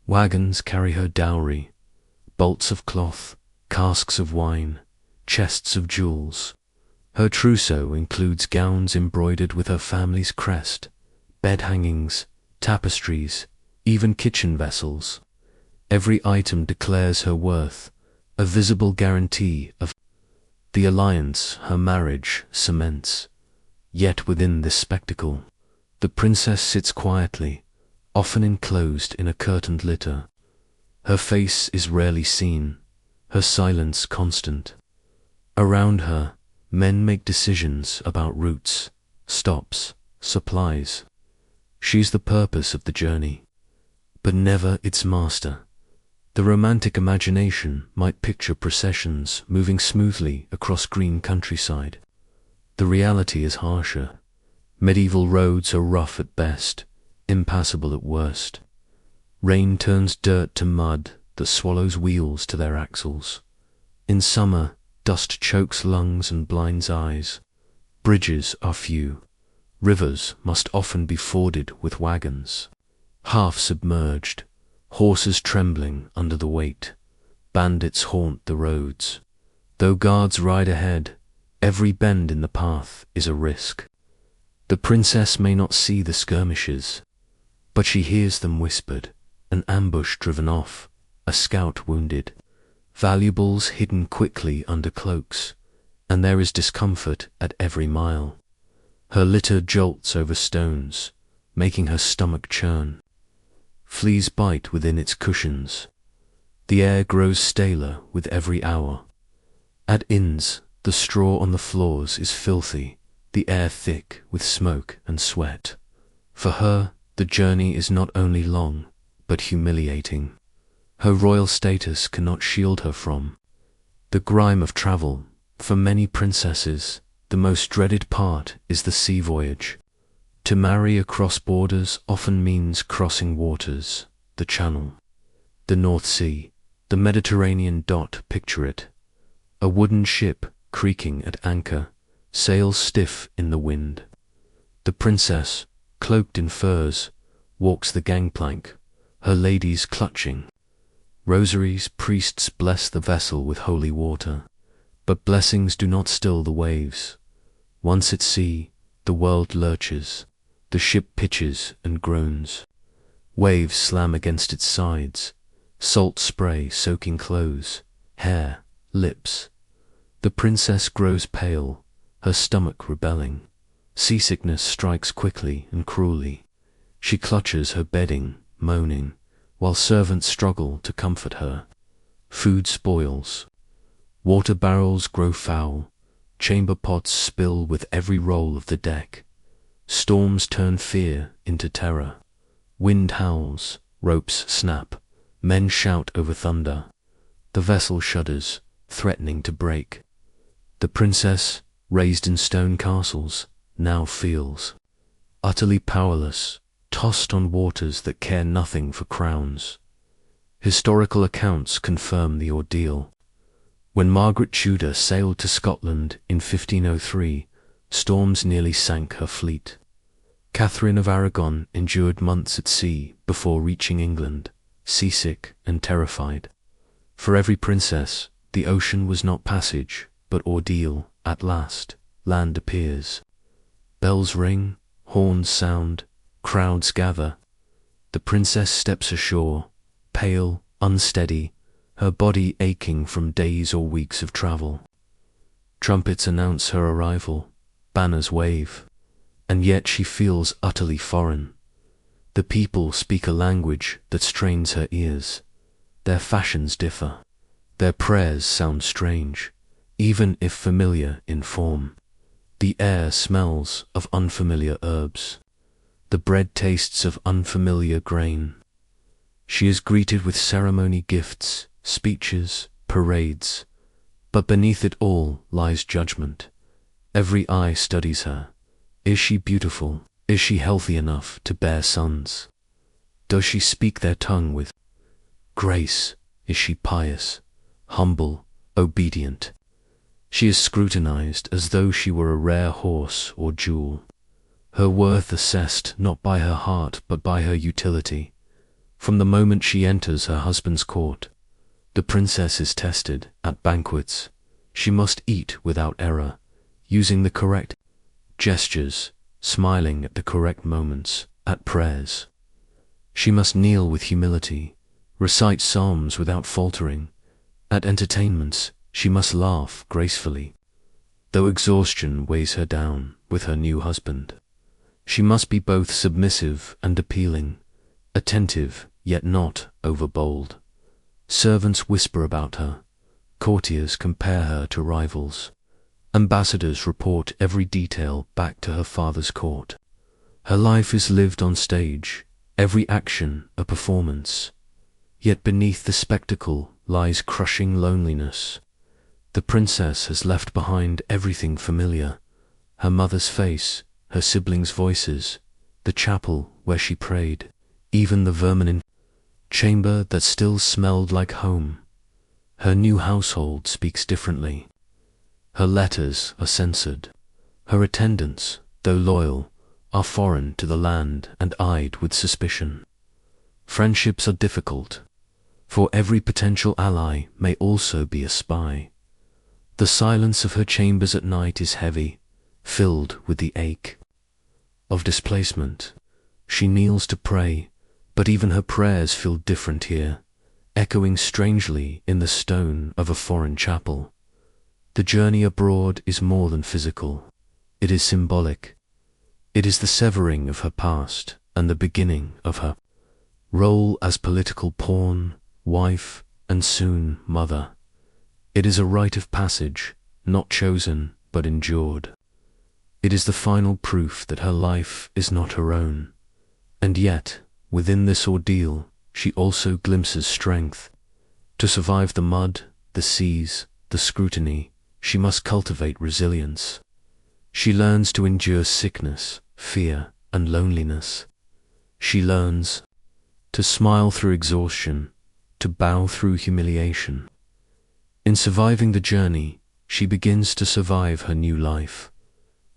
Wagons carry her dowry, bolts of cloth, casks of wine, chests of jewels. Her trousseau includes gowns embroidered with her family's crest, bed hangings, tapestries, even kitchen vessels. Every item declares her worth, a visible guarantee of the alliance her marriage cements. Yet within this spectacle, the princess sits quietly, often enclosed in a curtained litter. Her face is rarely seen, her silence constant. Around her, men make decisions about routes, stops, supplies. She's the purpose of the journey. but never its master. The romantic imagination might picture processions moving smoothly across green countryside. The reality is harsher. Medieval roads are rough at best, impassable at worst. Rain turns dirt to mud that swallows wheels to their axles. In summer, dust chokes lungs and blinds eyes. Bridges are few. Rivers must often be forded with wagons. Half submerged, horses trembling under the weight. Bandits haunt the roads. Though guards ride ahead, every bend in the path is a risk. The princess may not see the skirmishes, but she hears them whispered, an ambush driven off, a scout wounded, valuables hidden quickly under cloaks, and there is discomfort at every mile. Her litter jolts over stones, making her stomach churn. Fleas bite within its cushions. The air grows staler with every hour. At inns, the straw on the floors is filthy, the air thick with smoke and sweat. For her, the journey is not only long, but humiliating. Her royal status cannot shield her from the grime of travel. For many princesses, the most dreaded part is the sea voyage. To marry across borders often means crossing waters, the Channel, the North Sea, the Mediterranean. Picture it. A wooden ship creaking at anchor, sails stiff in the wind. The princess, cloaked in furs, walks the gangplank, her ladies clutching. Rosaries, priests bless the vessel with holy water, but blessings do not still the waves. Once at sea, the world lurches, the ship pitches and groans. Waves slam against its sides, salt spray soaking clothes, hair, lips. The princess grows pale, her stomach rebelling. Seasickness strikes quickly and cruelly. She clutches her bedding, moaning, while servants struggle to comfort her. Food spoils. Water barrels grow foul. Chamber pots spill with every roll of the deck. Storms turn fear into terror. Wind howls, ropes snap, men shout over thunder. The vessel shudders, threatening to break. The princess, raised in stone castles, now feels utterly powerless, tossed on waters that care nothing for crowns. Historical accounts confirm the ordeal. When Margaret Tudor sailed to Scotland in 1503, storms nearly sank her fleet. Catherine of Aragon endured months at sea before reaching England, seasick and terrified. For every princess, the ocean was not passage, but ordeal. At last, land appears. Bells ring, horns sound, crowds gather. The princess steps ashore, pale, unsteady, her body aching from days or weeks of travel. Trumpets announce her arrival, banners wave, and yet she feels utterly foreign. The people speak a language that strains her ears. Their fashions differ. Their prayers sound strange, even if familiar in form. The air smells of unfamiliar herbs. The bread tastes of unfamiliar grain. She is greeted with ceremony gifts, speeches, parades, but beneath it all lies judgment. Every eye studies her. Is she beautiful? Is she healthy enough to bear sons? Does she speak their tongue with grace? Is she pious, humble, obedient? She is scrutinized as though she were a rare horse or jewel. Her worth assessed not by her heart but by her utility. From the moment she enters her husband's court, the princess is tested. At banquets, she must eat without error, using the correct gestures, smiling at the correct moments. At prayers, she must kneel with humility, recite psalms without faltering. At entertainments, she must laugh gracefully. Though exhaustion weighs her down with her new husband, she must be both submissive and appealing, attentive yet not overbold. Servants whisper about her, courtiers compare her to rivals. Ambassadors report every detail back to her father's court. Her life is lived on stage, every action a performance. Yet beneath the spectacle lies crushing loneliness. The princess has left behind everything familiar: her mother's face, her siblings' voices, the chapel where she prayed, even the vermin chamber that still smelled like home. Her new household speaks differently. Her letters are censored. Her attendants, though loyal, are foreign to the land and eyed with suspicion. Friendships are difficult, for every potential ally may also be a spy. The silence of her chambers at night is heavy, filled with the ache of displacement. She kneels to pray, but even her prayers feel different here, echoing strangely in the stone of a foreign chapel. The journey abroad is more than physical. It is symbolic. It is the severing of her past and the beginning of her role as political pawn, wife, and soon mother. It is a rite of passage, not chosen but endured. It is the final proof that her life is not her own. And yet, within this ordeal, she also glimpses strength. To survive the mud, the seas, the scrutiny, she must cultivate resilience. She learns to endure sickness, fear, and loneliness. She learns to smile through exhaustion, to bow through humiliation. In surviving the journey, she begins to survive her new life.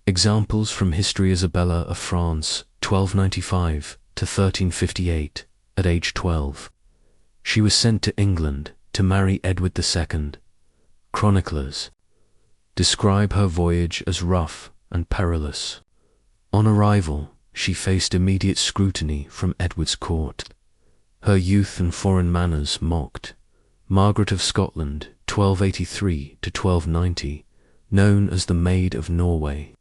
Examples from history: Isabella of France, 1295 to 1358, at age 12. She was sent to England to marry Edward II. Chroniclers describe her voyage as rough and perilous. On arrival, she faced immediate scrutiny from Edward's court. Her youth and foreign manners mocked. Margaret of Scotland, 1283 to 1290, known as the Maid of Norway.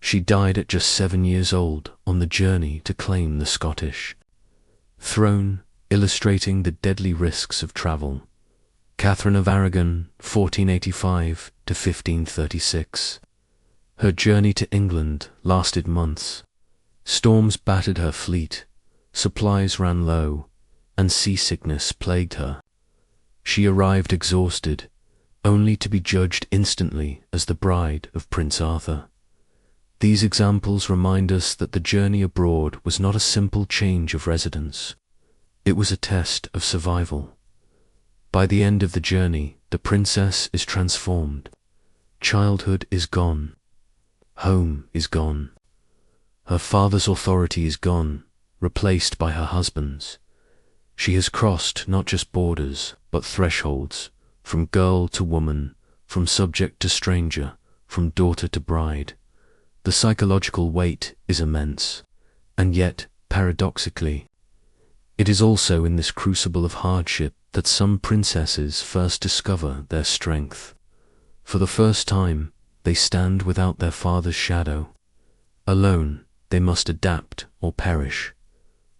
She died at just 7 years old on the journey to claim the Scottish throne, illustrating the deadly risks of travel. Catherine of Aragon, 1485 to 1536. Her journey to England lasted months. Storms battered her fleet, supplies ran low, and seasickness plagued her. She arrived exhausted, only to be judged instantly as the bride of Prince Arthur. These examples remind us that the journey abroad was not a simple change of residence. It was a test of survival. By the end of the journey, the princess is transformed. Childhood is gone. Home is gone. Her father's authority is gone, replaced by her husband's. She has crossed not just borders, but thresholds, from girl to woman, from subject to stranger, from daughter to bride. The psychological weight is immense, and yet, paradoxically, it is also in this crucible of hardship that some princesses first discover their strength. For the first time, they stand without their father's shadow. Alone, they must adapt or perish.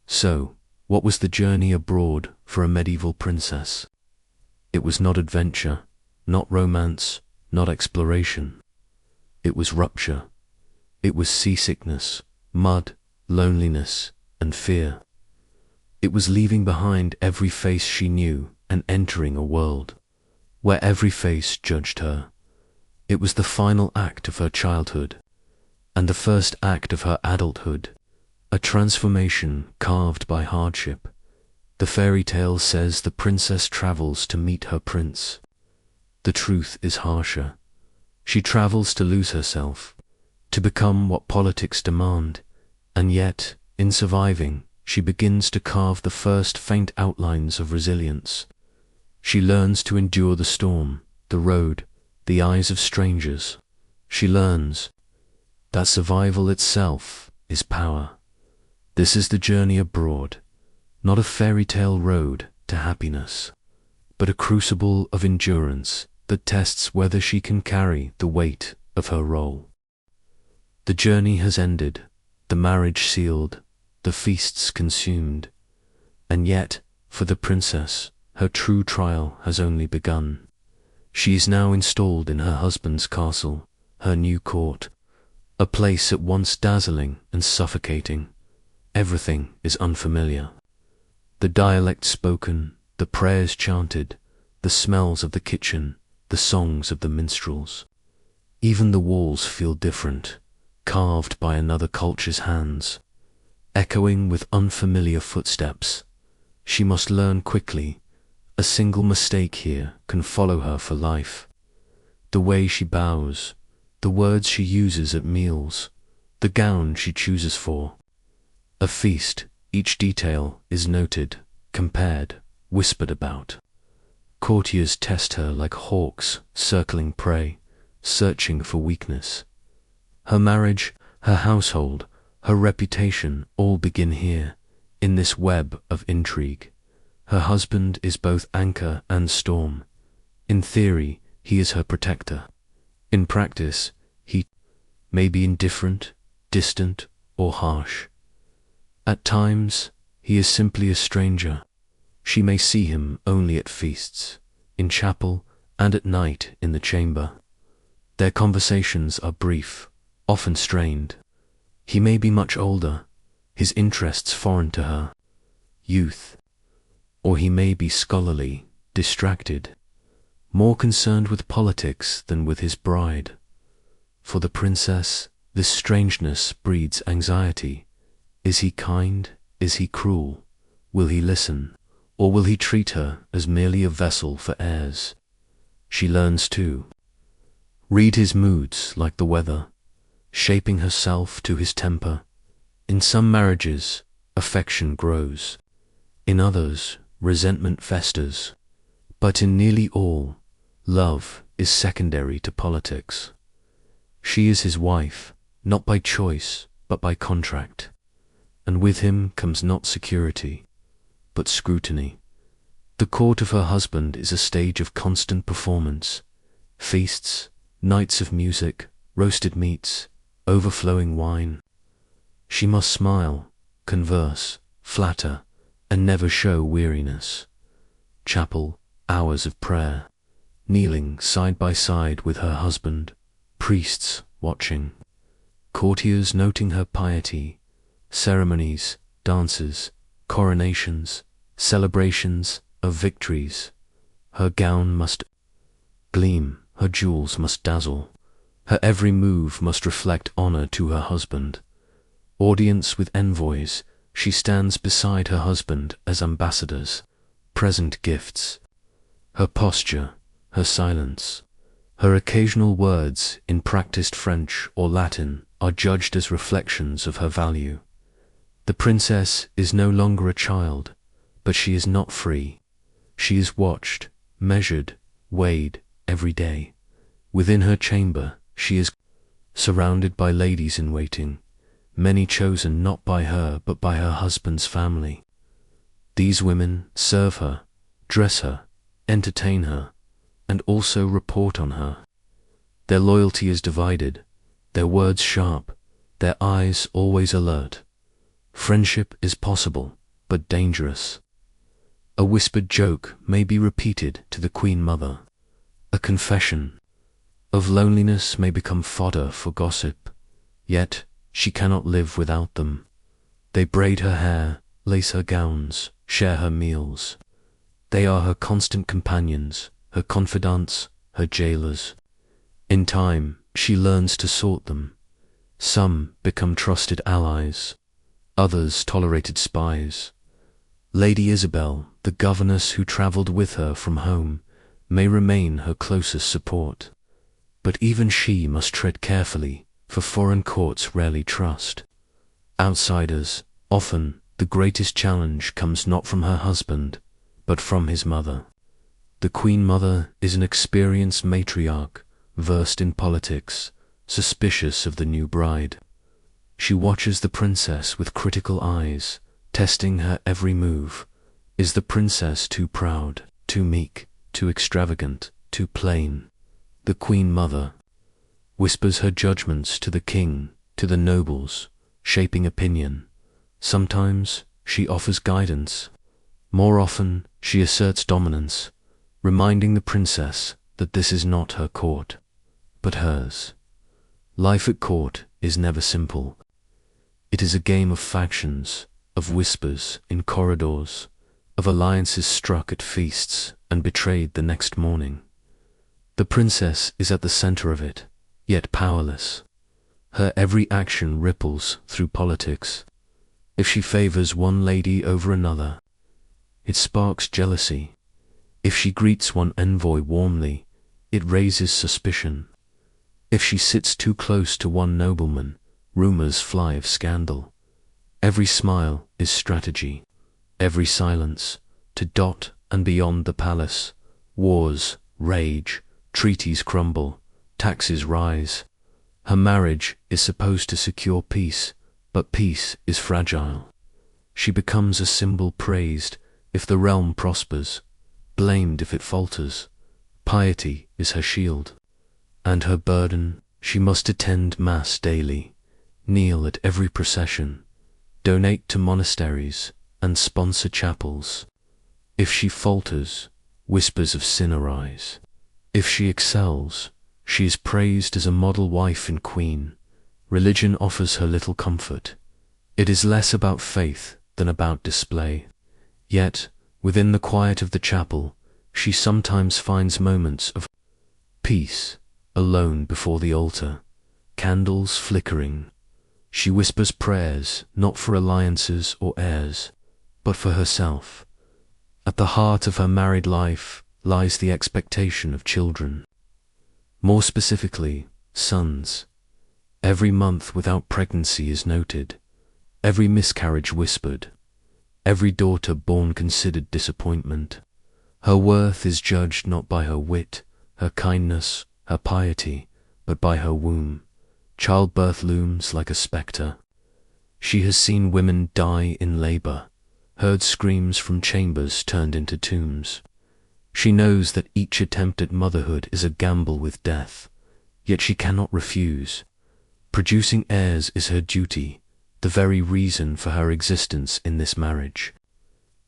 So, what was the journey abroad for a medieval princess? It was not adventure, not romance, not exploration. It was rupture. It was seasickness, mud, loneliness, and fear. It was leaving behind every face she knew and entering a world where every face judged her. It was the final act of her childhood and the first act of her adulthood, a transformation carved by hardship. The fairy tale says the princess travels to meet her prince. The truth is harsher. She travels to lose herself, to become what politics demand, and yet, in surviving, she begins to carve the first faint outlines of resilience. She learns to endure the storm, the road, the eyes of strangers. She learns that survival itself is power. This is the journey abroad, not a fairy tale road to happiness, but a crucible of endurance that tests whether she can carry the weight of her role. The journey has ended, the marriage sealed, the feasts consumed, and yet, for the princess, her true trial has only begun. She is now installed in her husband's castle, her new court, a place at once dazzling and suffocating. Everything is unfamiliar. The dialect spoken, the prayers chanted, the smells of the kitchen, the songs of the minstrels. Even the walls feel different, carved by another culture's hands, echoing with unfamiliar footsteps. She must learn quickly. A single mistake here can follow her for life. The way she bows, the words she uses at meals, the gown she chooses for. A feast, each detail is noted, compared, whispered about. Courtiers test her like hawks circling prey, searching for weakness. Her marriage, her household, her reputation all begin here, in this web of intrigue. Her husband is both anchor and storm. In theory, he is her protector. In practice, he may be indifferent, distant, or harsh. At times, he is simply a stranger. She may see him only at feasts, in chapel, and at night in the chamber. Their conversations are brief, often strained. He may be much older, his interests foreign to her, youth, or he may be scholarly, distracted, more concerned with politics than with his bride. For the princess, this strangeness breeds anxiety. Is he kind? Is he cruel? Will he listen? Or will he treat her as merely a vessel for heirs? She learns to read his moods like the weather, shaping herself to his temper. In some marriages, affection grows. In others, resentment festers. But in nearly all, love is secondary to politics. She is his wife, not by choice, but by contract. And with him comes not security, but scrutiny. The court of her husband is a stage of constant performance. Feasts, nights of music, roasted meats, overflowing wine. She must smile, converse, flatter, and never show weariness. Chapel, hours of prayer, kneeling side by side with her husband, priests watching, courtiers noting her piety, ceremonies, dances, coronations, celebrations of victories. Her gown must gleam, her jewels must dazzle, her every move must reflect honor to her husband. Audience with envoys, she stands beside her husband as ambassadors, present gifts. Her posture, her silence, her occasional words in practiced French or Latin are judged as reflections of her value. The princess is no longer a child, but she is not free. She is watched, measured, weighed every day. Within her chamber, she is surrounded by ladies in waiting, many chosen not by her but by her husband's family. These women serve her, dress her, entertain her, and also report on her. Their loyalty is divided, their words sharp, their eyes always alert. Friendship is possible, but dangerous. A whispered joke may be repeated to the Queen Mother. A confession of loneliness may become fodder for gossip, yet she cannot live without them. They braid her hair, lace her gowns, share her meals. They are her constant companions, her confidants, her jailers. In time, she learns to sort them. Some become trusted allies, others tolerated spies. Lady Isabel, the governess who travelled with her from home, may remain her closest support. But even she must tread carefully, for foreign courts rarely trust outsiders. Often, the greatest challenge comes not from her husband, but from his mother. The Queen Mother is an experienced matriarch, versed in politics, suspicious of the new bride. She watches the princess with critical eyes, testing her every move. Is the princess too proud, too meek, too extravagant, too plain? The Queen Mother whispers her judgments to the king, to the nobles, shaping opinion. Sometimes she offers guidance. More often she asserts dominance, reminding the princess that this is not her court, but hers. Life at court is never simple. It is a game of factions, of whispers in corridors, of alliances struck at feasts and betrayed the next morning. The princess is at the center of it, yet powerless. Her every action ripples through politics. If she favors one lady over another, it sparks jealousy. If she greets one envoy warmly, it raises suspicion. If she sits too close to one nobleman, rumors fly of scandal. Every smile is strategy. Every silence, to dot and beyond the palace, wars rage, treaties crumble, taxes rise. Her marriage is supposed to secure peace, but peace is fragile. She becomes a symbol praised if the realm prospers, blamed if it falters. Piety is her shield, and her burden. She must attend mass daily, kneel at every procession, donate to monasteries, and sponsor chapels. If she falters, whispers of sin arise. If she excels, she is praised as a model wife and queen. Religion offers her little comfort. It is less about faith than about display. Yet, within the quiet of the chapel, she sometimes finds moments of peace, alone before the altar, candles flickering. She whispers prayers, not for alliances or heirs, but for herself. At the heart of her married life lies the expectation of children. More specifically, sons. Every month without pregnancy is noted, every miscarriage whispered, every daughter born considered disappointment. Her worth is judged not by her wit, her kindness, her piety, but by her womb. Childbirth looms like a spectre. She has seen women die in labor, heard screams from chambers turned into tombs. She knows that each attempt at motherhood is a gamble with death, yet she cannot refuse. Producing heirs is her duty, the very reason for her existence in this marriage.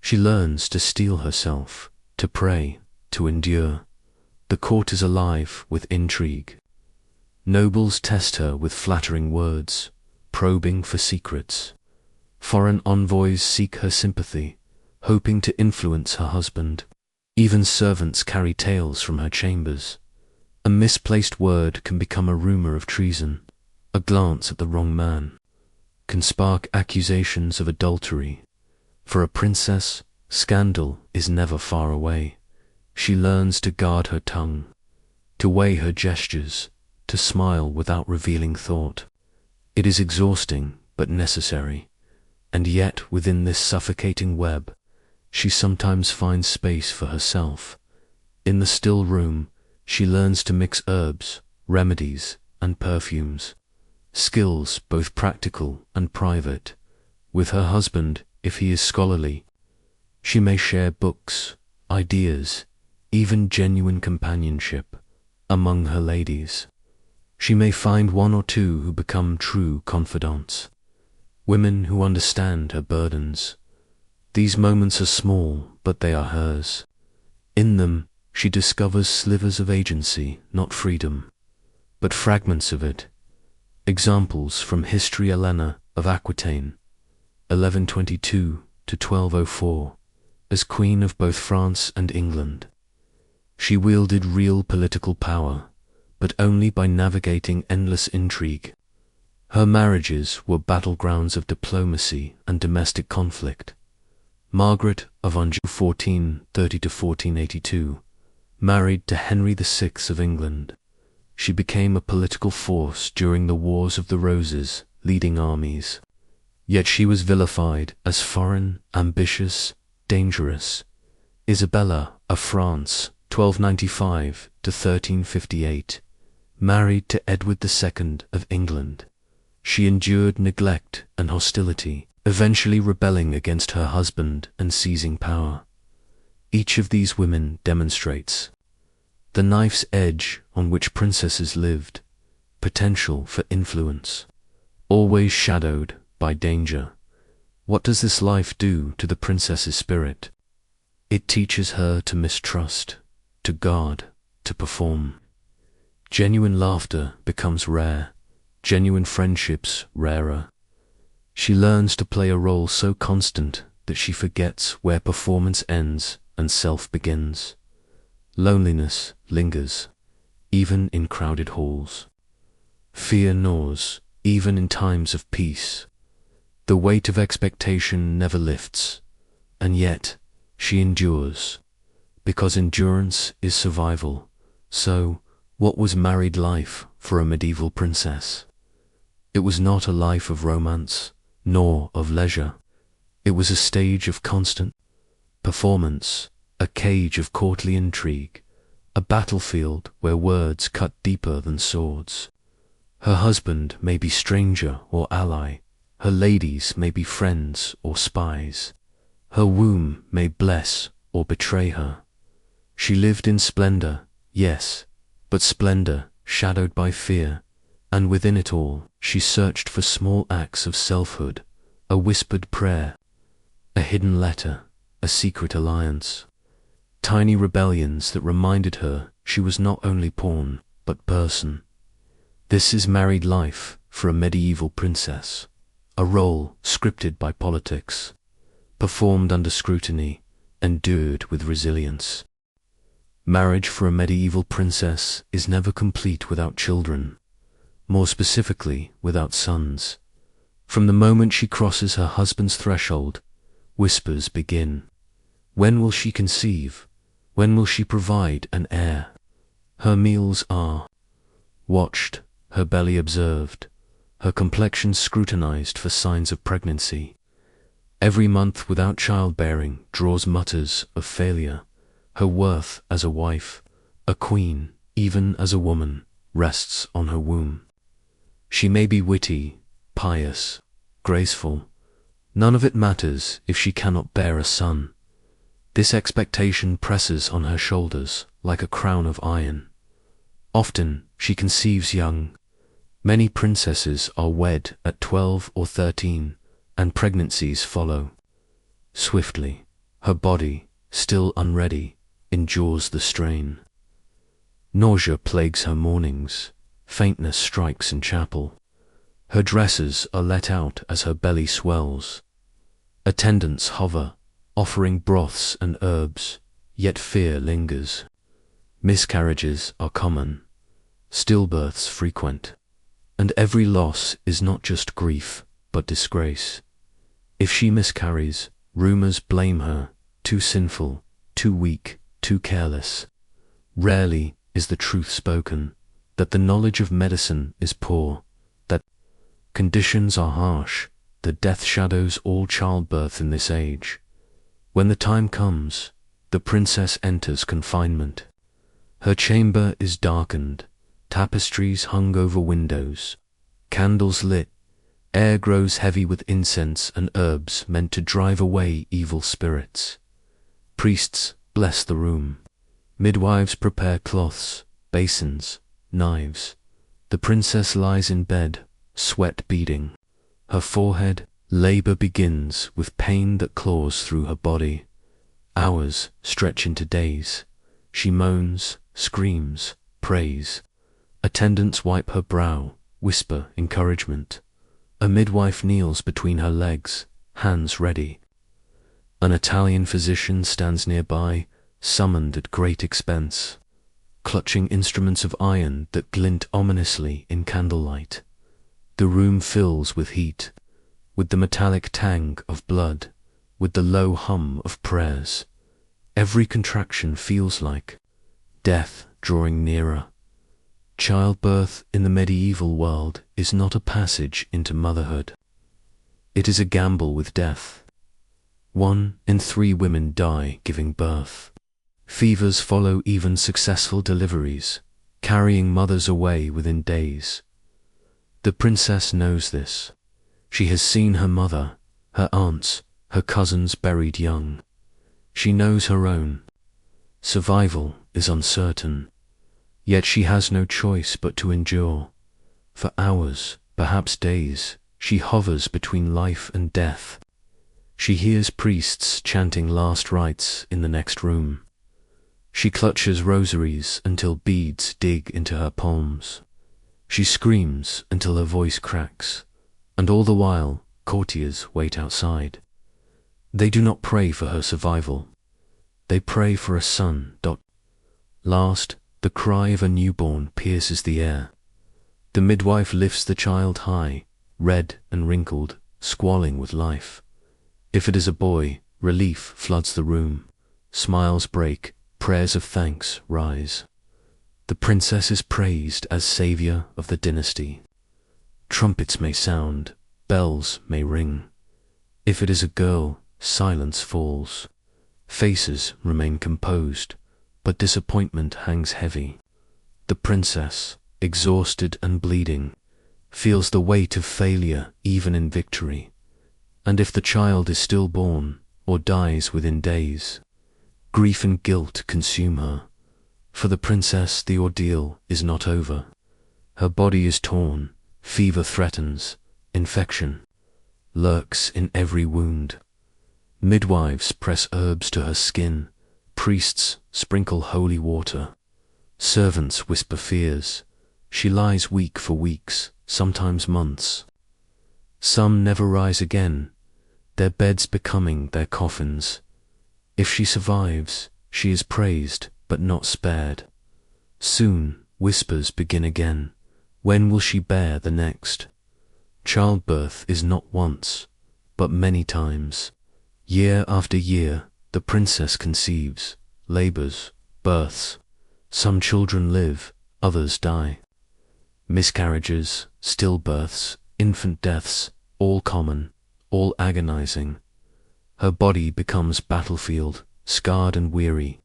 She learns to steel herself, to pray, to endure. The court is alive with intrigue. Nobles test her with flattering words, probing for secrets. Foreign envoys seek her sympathy, hoping to influence her husband. Even servants carry tales from her chambers. A misplaced word can become a rumor of treason. A glance at the wrong man can spark accusations of adultery. For a princess, scandal is never far away. She learns to guard her tongue, to weigh her gestures, to smile without revealing thought. It is exhausting but necessary, and yet within this suffocating web, she sometimes finds space for herself. In the still room, she learns to mix herbs, remedies, and perfumes, skills both practical and private. With her husband, if he is scholarly, she may share books, ideas, even genuine companionship among her ladies. She may find one or two who become true confidants, women who understand her burdens. These moments are small, but they are hers. In them, she discovers slivers of agency, not freedom, but fragments of it. Examples from History. Helena of Aquitaine, 1122 to 1204, as Queen of both France and England. She wielded real political power, but only by navigating endless intrigue. Her marriages were battlegrounds of diplomacy and domestic conflict. Margaret of Anjou, 1430 to 1482, married to Henry VI of England. She became a political force during the Wars of the Roses, leading armies. Yet she was vilified as foreign, ambitious, dangerous. Isabella of France, 1295 to 1358, married to Edward II of England. She endured neglect and hostility, eventually rebelling against her husband and seizing power. Each of these women demonstrates the knife's edge on which princesses lived, potential for influence, always shadowed by danger. What does this life do to the princess's spirit? It teaches her to mistrust, to guard, to perform. Genuine laughter becomes rare, genuine friendships rarer. She learns to play a role so constant that she forgets where performance ends and self begins. Loneliness lingers, even in crowded halls. Fear gnaws, even in times of peace. The weight of expectation never lifts, and yet she endures, because endurance is survival. So, what was married life for a medieval princess? It was not a life of romance, nor of leisure. It was a stage of constant performance, a cage of courtly intrigue, a battlefield where words cut deeper than swords. Her husband may be stranger or ally, her ladies may be friends or spies. Her womb may bless or betray her. She lived in splendor, yes, but splendor shadowed by fear, and within it all she searched for small acts of selfhood, a whispered prayer, a hidden letter, a secret alliance. Tiny rebellions that reminded her she was not only pawn, but person. This is married life for a medieval princess, a role scripted by politics, performed under scrutiny, endured with resilience. Marriage for a medieval princess is never complete without children, more specifically without sons. From the moment she crosses her husband's threshold, whispers begin. When will she conceive? When will she provide an heir? Her meals are watched, her belly observed, her complexion scrutinized for signs of pregnancy. Every month without childbearing draws mutters of failure. Her worth as a wife, a queen, even as a woman, rests on her womb. She may be witty, pious, graceful. None of it matters if she cannot bear a son. This expectation presses on her shoulders like a crown of iron. Often she conceives young. Many princesses are wed at 12 or 13, and pregnancies follow. Swiftly, her body, still unready, endures the strain. Nausea plagues her mornings, faintness strikes in chapel. Her dresses are let out as her belly swells. Attendants hover, offering broths and herbs, yet fear lingers. Miscarriages are common, stillbirths frequent, and every loss is not just grief, but disgrace. If she miscarries, rumors blame her, too sinful, too weak, too careless. Rarely is the truth spoken, that the knowledge of medicine is poor, that conditions are harsh, that death shadows all childbirth in this age. When the time comes, the princess enters confinement. Her chamber is darkened, tapestries hung over windows, candles lit, air grows heavy with incense and herbs meant to drive away evil spirits. Priests bless the room. Midwives prepare cloths, basins, knives. The princess lies in bed, sweat beading. Her forehead, labor begins with pain that claws through her body. Hours stretch into days. She moans, screams, prays. Attendants wipe her brow, whisper encouragement. A midwife kneels between her legs, hands ready. An Italian physician stands nearby, summoned at great expense, clutching instruments of iron that glint ominously in candlelight. The room fills with heat, with the metallic tang of blood, with the low hum of prayers. Every contraction feels like death drawing nearer. Childbirth in the medieval world is not a passage into motherhood. It is a gamble with death. 1 in 3 women die giving birth. Fevers follow even successful deliveries, carrying mothers away within days. The princess knows this. She has seen her mother, her aunts, her cousins buried young. She knows her own. Survival is uncertain, yet she has no choice but to endure. For hours, perhaps days, she hovers between life and death. She hears priests chanting last rites in the next room. She clutches rosaries until beads dig into her palms. She screams until her voice cracks, and all the while, courtiers wait outside. They do not pray for her survival. They pray for a son. Last, the cry of a newborn pierces the air. The midwife lifts the child high, red and wrinkled, squalling with life. If it is a boy, relief floods the room. Smiles break, prayers of thanks rise. The princess is praised as savior of the dynasty. Trumpets may sound, bells may ring. If it is a girl, silence falls. Faces remain composed, but disappointment hangs heavy. The princess, exhausted and bleeding, feels the weight of failure even in victory. And if the child is stillborn or dies within days, grief and guilt consume her. For the princess, the ordeal is not over. Her body is torn, fever threatens, infection lurks in every wound. Midwives press herbs to her skin, priests sprinkle holy water, servants whisper fears. She lies weak for weeks, sometimes months. Some never rise again, their beds becoming their coffins. If she survives, she is praised but not spared. Soon whispers begin again. When will she bear the next? Childbirth is not once, but many times. Year after year, the princess conceives, labors, births. Some children live, others die. Miscarriages, stillbirths, infant deaths, all common, all agonizing. Her body becomes battlefield, scarred and weary.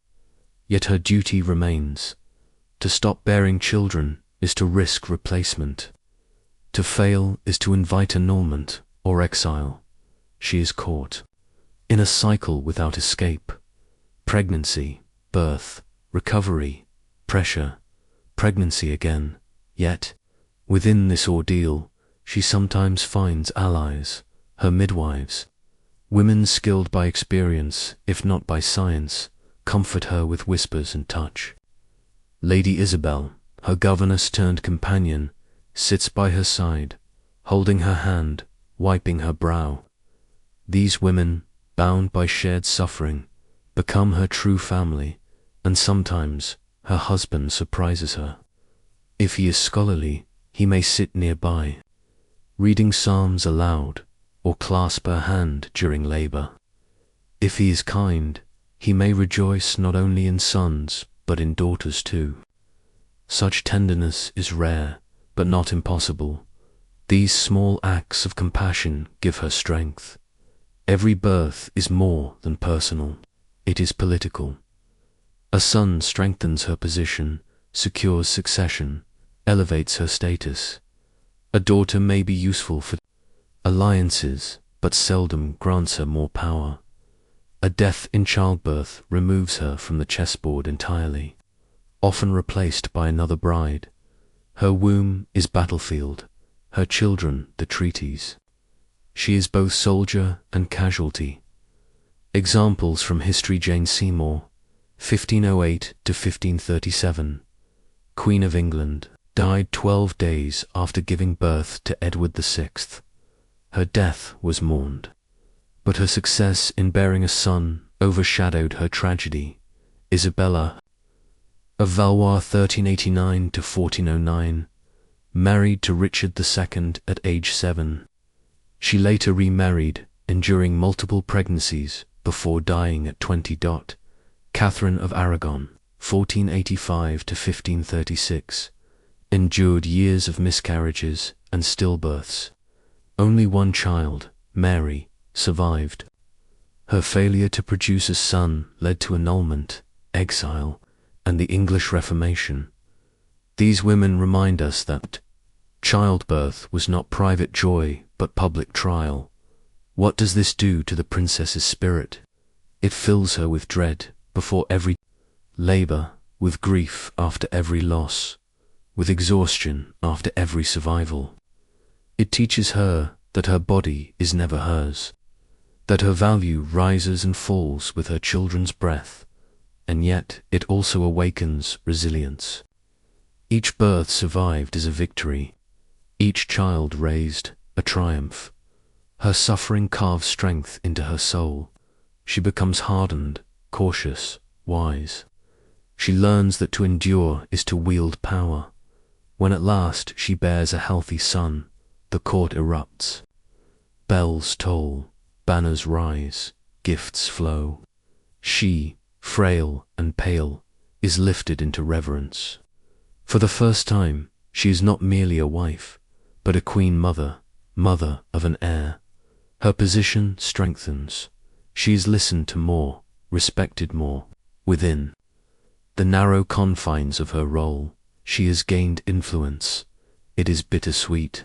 Yet her duty remains. To stop bearing children is to risk replacement. To fail is to invite annulment or exile. She is caught in a cycle without escape. Pregnancy, birth, recovery, pressure, pregnancy again. Yet, within this ordeal, she sometimes finds allies, her midwives. Women skilled by experience, if not by science, comfort her with whispers and touch. Lady Isabel, her governess turned companion, sits by her side, holding her hand, wiping her brow. These women, bound by shared suffering, become her true family, and sometimes her husband surprises her. If he is scholarly, he may sit nearby, reading psalms aloud, or clasp her hand during labor. If he is kind, he may rejoice not only in sons, but in daughters too. Such tenderness is rare, but not impossible. These small acts of compassion give her strength. Every birth is more than personal, it is political. A son strengthens her position, secures succession, elevates her status. A daughter may be useful for alliances, but seldom grants her more power. A death in childbirth removes her from the chessboard entirely, often replaced by another bride. Her womb is battlefield, her children the treaties. She is both soldier and casualty. Examples from history: Jane Seymour, 1508 to 1537, Queen of England, died 12 days after giving birth to Edward VI. Her death was mourned, but her success in bearing a son overshadowed her tragedy. Isabella of Valois, 1389 to 1409, married to Richard II at age 7. She later remarried, enduring multiple pregnancies before dying at 20. Catherine of Aragon, 1485 to 1536, endured years of miscarriages and stillbirths. Only one child, Mary, survived. Her failure to produce a son led to annulment, exile, and the English Reformation. These women remind us that childbirth was not private joy but public trial. What does this do to the princess's spirit? It fills her with dread before every labor, with grief after every loss, with exhaustion after every survival. It teaches her that her body is never hers, that her value rises and falls with her children's breath, and yet it also awakens resilience. Each birth survived is a victory, each child raised a triumph. Her suffering carves strength into her soul. She becomes hardened, cautious, wise. She learns that to endure is to wield power. When at last she bears a healthy son, the court erupts. Bells toll, banners rise, gifts flow. She, frail and pale, is lifted into reverence. For the first time, she is not merely a wife, but a queen mother, mother of an heir. Her position strengthens. She is listened to more, respected more. Within the narrow confines of her role, she has gained influence. It is bittersweet.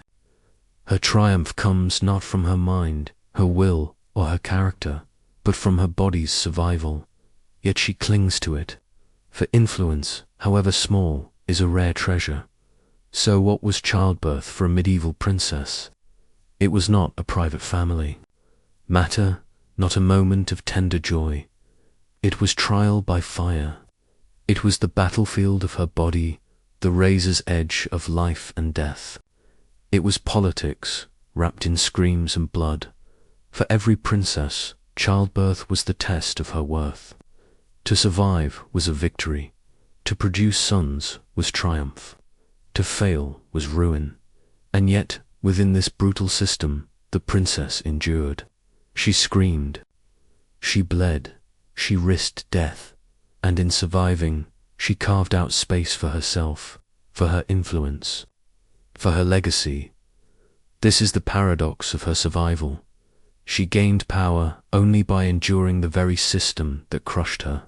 Her triumph comes not from her mind, her will, or her character, but from her body's survival. Yet she clings to it, for influence, however small, is a rare treasure. So what was childbirth for a medieval princess? It was not a private family matter, not a moment of tender joy. It was trial by fire. It was the battlefield of her body, the razor's edge of life and death. It was politics, wrapped in screams and blood. For every princess, childbirth was the test of her worth. To survive was a victory. To produce sons was triumph. To fail was ruin. And yet, within this brutal system, the princess endured. She screamed. She bled. She risked death. And in surviving, she carved out space for herself, for her influence, for her legacy. This is the paradox of her survival. She gained power only by enduring the very system that crushed her.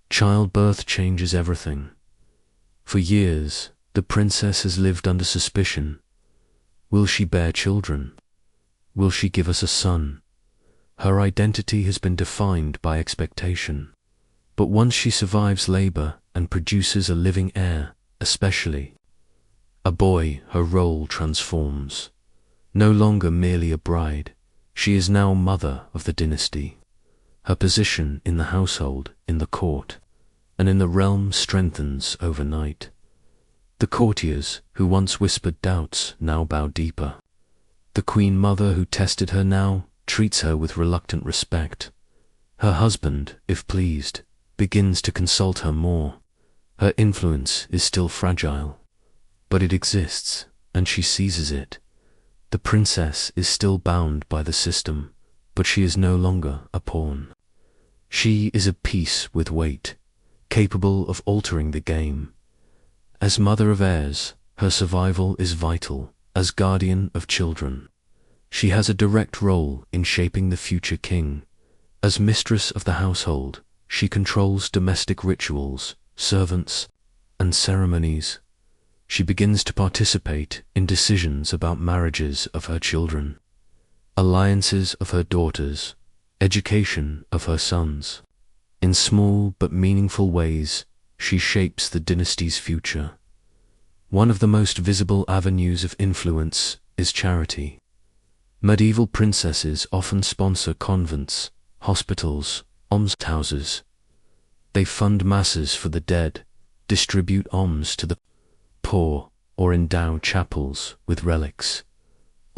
Childbirth changes everything. For years, the princess has lived under suspicion. Will she bear children? Will she give us a son? Her identity has been defined by expectation. But once she survives labor and produces a living heir, especially a boy, her role transforms. No longer merely a bride, she is now mother of the dynasty. Her position in the household, in the court, and in the realm strengthens overnight. The courtiers who once whispered doubts now bow deeper. The queen mother who tested her now treats her with reluctant respect. Her husband, if pleased, begins to consult her more. Her influence is still fragile, but it exists, and she seizes it. The princess is still bound by the system, but she is no longer a pawn. She is a piece with weight, capable of altering the game. As mother of heirs, her survival is vital. As guardian of children, she has a direct role in shaping the future king. As mistress of the household, she controls domestic rituals, servants, and ceremonies. She begins to participate in decisions about marriages of her children, alliances of her daughters, education of her sons. In small but meaningful ways, she shapes the dynasty's future. One of the most visible avenues of influence is charity. Medieval princesses often sponsor convents, hospitals, almshouses. They fund masses for the dead, distribute alms to the poor, or endow chapels with relics.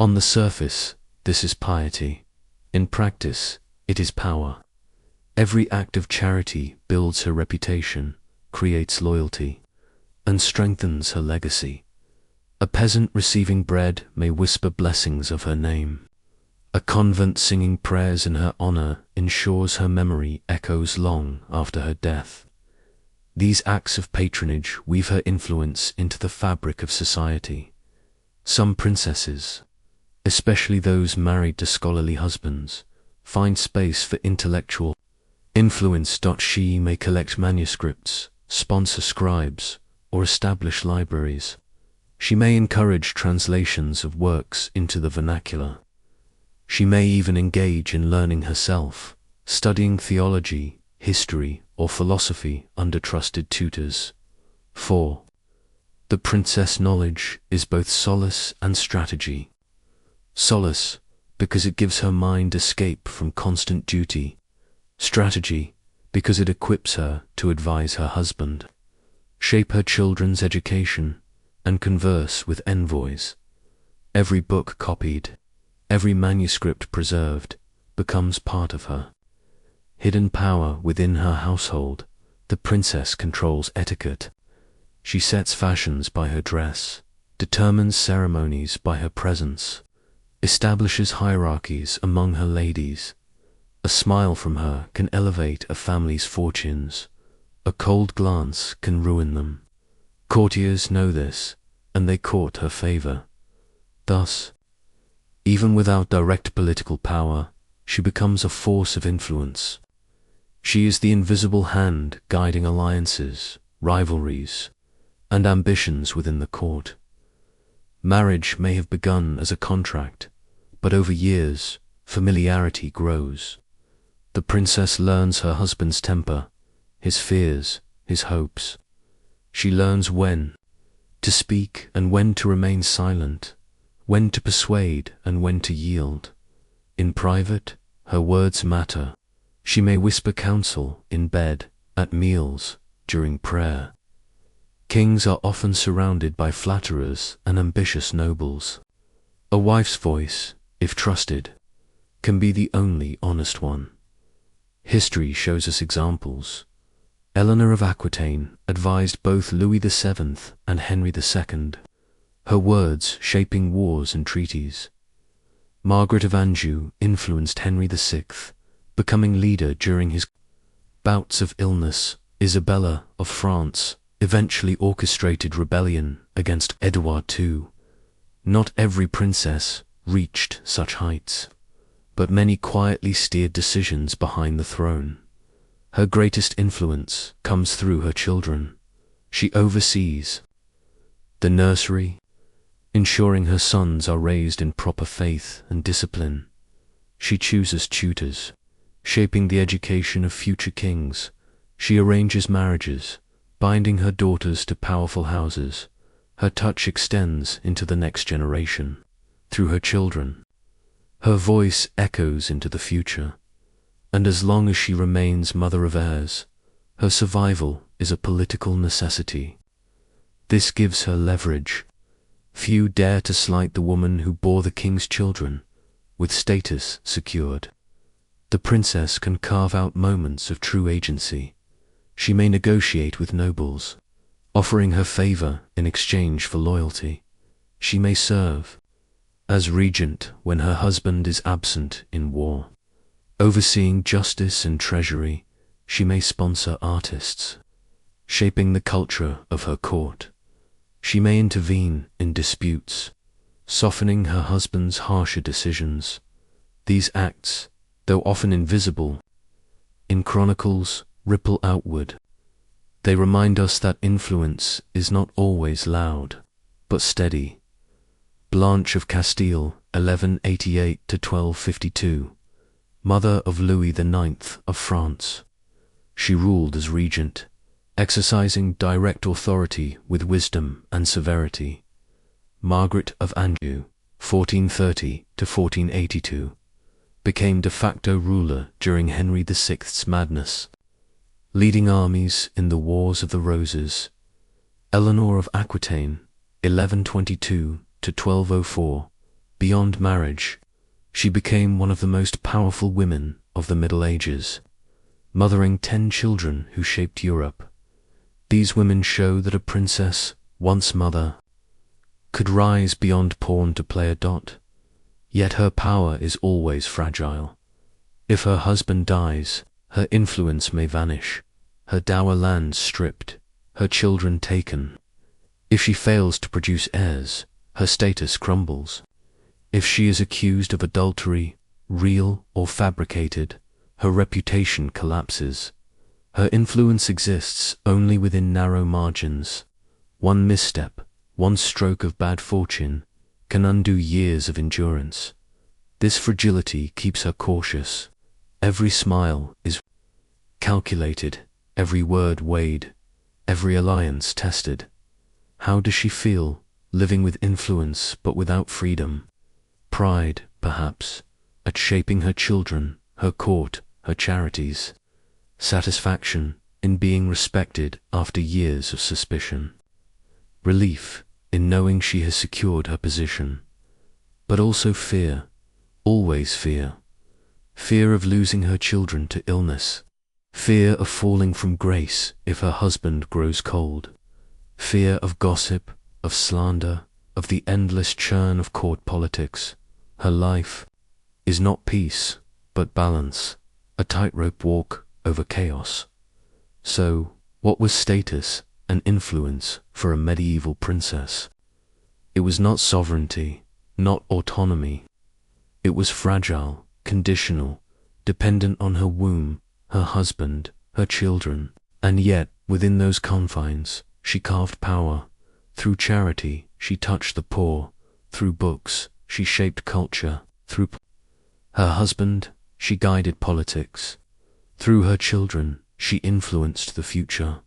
On the surface, this is piety. In practice, it is power. Every act of charity builds her reputation, creates loyalty, and strengthens her legacy. A peasant receiving bread may whisper blessings of her name. A convent singing prayers in her honor ensures her memory echoes long after her death. These acts of patronage weave her influence into the fabric of society. Some princesses, especially those married to scholarly husbands, find space for intellectual influence. She may collect manuscripts, sponsor scribes, or establish libraries. She may encourage translations of works into the vernacular. She may even engage in learning herself, studying theology, history, or philosophy under trusted tutors. 4. The princess knowledge is both solace and strategy. Solace, because it gives her mind escape from constant duty. Strategy, because it equips her to advise her husband, shape her children's education, and converse with envoys. Every book copied, every manuscript preserved, becomes part of her. Hidden power within her household, the princess controls etiquette. She sets fashions by her dress, determines ceremonies by her presence, establishes hierarchies among her ladies. A smile from her can elevate a family's fortunes. A cold glance can ruin them. Courtiers know this, and they court her favor. Thus, even without direct political power, she becomes a force of influence. She is the invisible hand guiding alliances, rivalries, and ambitions within the court. Marriage may have begun as a contract, but over years, familiarity grows. The princess learns her husband's temper, his fears, his hopes. She learns when to speak and when to remain silent, when to persuade and when to yield. In private, her words matter. She may whisper counsel in bed, at meals, during prayer. Kings are often surrounded by flatterers and ambitious nobles. A wife's voice, if trusted, can be the only honest one. History shows us examples. Eleanor of Aquitaine advised both Louis VII and Henry II, her words shaping wars and treaties. Margaret of Anjou influenced Henry VI, becoming leader during his bouts of illness. Isabella of France eventually orchestrated rebellion against Edward II. Not every princess reached such heights, but many quietly steered decisions behind the throne. Her greatest influence comes through her children. She oversees the nursery, ensuring her sons are raised in proper faith and discipline. She chooses tutors, shaping the education of future kings. She arranges marriages, binding her daughters to powerful houses. Her touch extends into the next generation. Through her children, her voice echoes into the future. And as long as she remains mother of heirs, her survival is a political necessity. This gives her leverage. Few dare to slight the woman who bore the king's children, with status secured. The princess can carve out moments of true agency. She may negotiate with nobles, offering her favor in exchange for loyalty. She may serve as regent when her husband is absent in war. Overseeing justice and treasury, she may sponsor artists, shaping the culture of her court. She may intervene in disputes, softening her husband's harsher decisions. These acts, though often invisible in chronicles, ripple outward. They remind us that influence is not always loud, but steady. Blanche of Castile, 1188 to 1252, mother of Louis IX of France. She ruled as regent, exercising direct authority with wisdom and severity. Margaret of Anjou, 1430 to 1482, became de facto ruler during Henry VI's madness, leading armies in the Wars of the Roses. Eleanor of Aquitaine, 1122 to 1204, beyond marriage, she became one of the most powerful women of the Middle Ages, mothering 10 children who shaped Europe. These women show that a princess, once mother, could rise beyond pawn to play a dot. Yet her power is always fragile. If her husband dies, her influence may vanish, her dower lands stripped, her children taken. If she fails to produce heirs, her status crumbles. If she is accused of adultery, real or fabricated, her reputation collapses. Her influence exists only within narrow margins. One misstep, one stroke of bad fortune, can undo years of endurance. This fragility keeps her cautious. Every smile is calculated, every word weighed, every alliance tested. How does she feel, living with influence but without freedom? Pride, perhaps, at shaping her children, her court, her charities. Satisfaction in being respected after years of suspicion. Relief in knowing she has secured her position. But also fear, Always fear. Fear of losing her children to illness. Fear of falling from grace if her husband grows cold. Fear of gossip, of slander, of the endless churn of court politics. Her life is not peace, but balance, a tightrope walk over chaos. So, what was status and influence for a medieval princess? It was not sovereignty, not autonomy. It was fragile, conditional, dependent on her womb, her husband, her children. And yet, within those confines, she carved power. Through charity, she touched the poor. Through books, she shaped culture. Through her husband, she guided politics. Through her children, she influenced the future.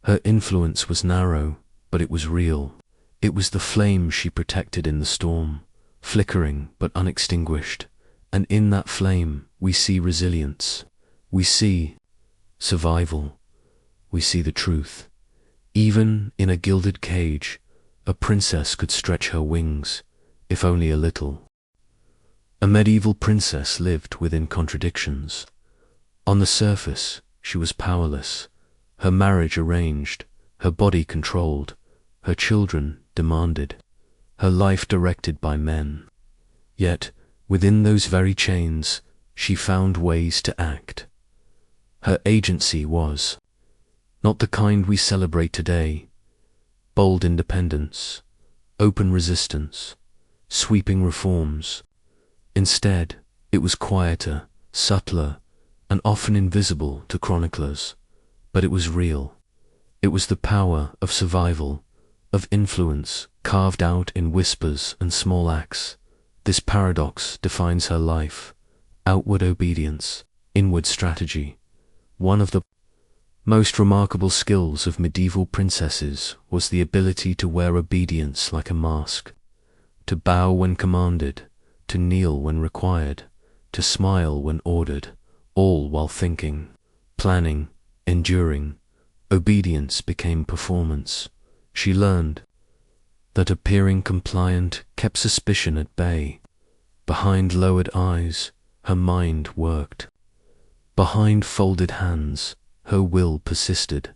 Her influence was narrow, but it was real. It was the flame she protected in the storm, flickering but unextinguished. And in that flame, we see resilience. We see survival. We see the truth. Even in a gilded cage, a princess could stretch her wings, if only a little. A medieval princess lived within contradictions. On the surface, she was powerless, her marriage arranged, her body controlled, her children demanded, her life directed by men. Yet, within those very chains, she found ways to act. Her agency was not the kind we celebrate today: bold independence, open resistance, sweeping reforms. Instead, it was quieter, subtler, and often invisible to chroniclers. But it was real. It was the power of survival, of influence, carved out in whispers and small acts. This paradox defines her life: outward obedience, inward strategy. One of the most remarkable skills of medieval princesses was the ability to wear obedience like a mask, to bow when commanded, to kneel when required, to smile when ordered, all while thinking, planning, enduring. Obedience became performance. She learned that appearing compliant kept suspicion at bay. Behind lowered eyes, her mind worked. Behind folded hands, her will persisted.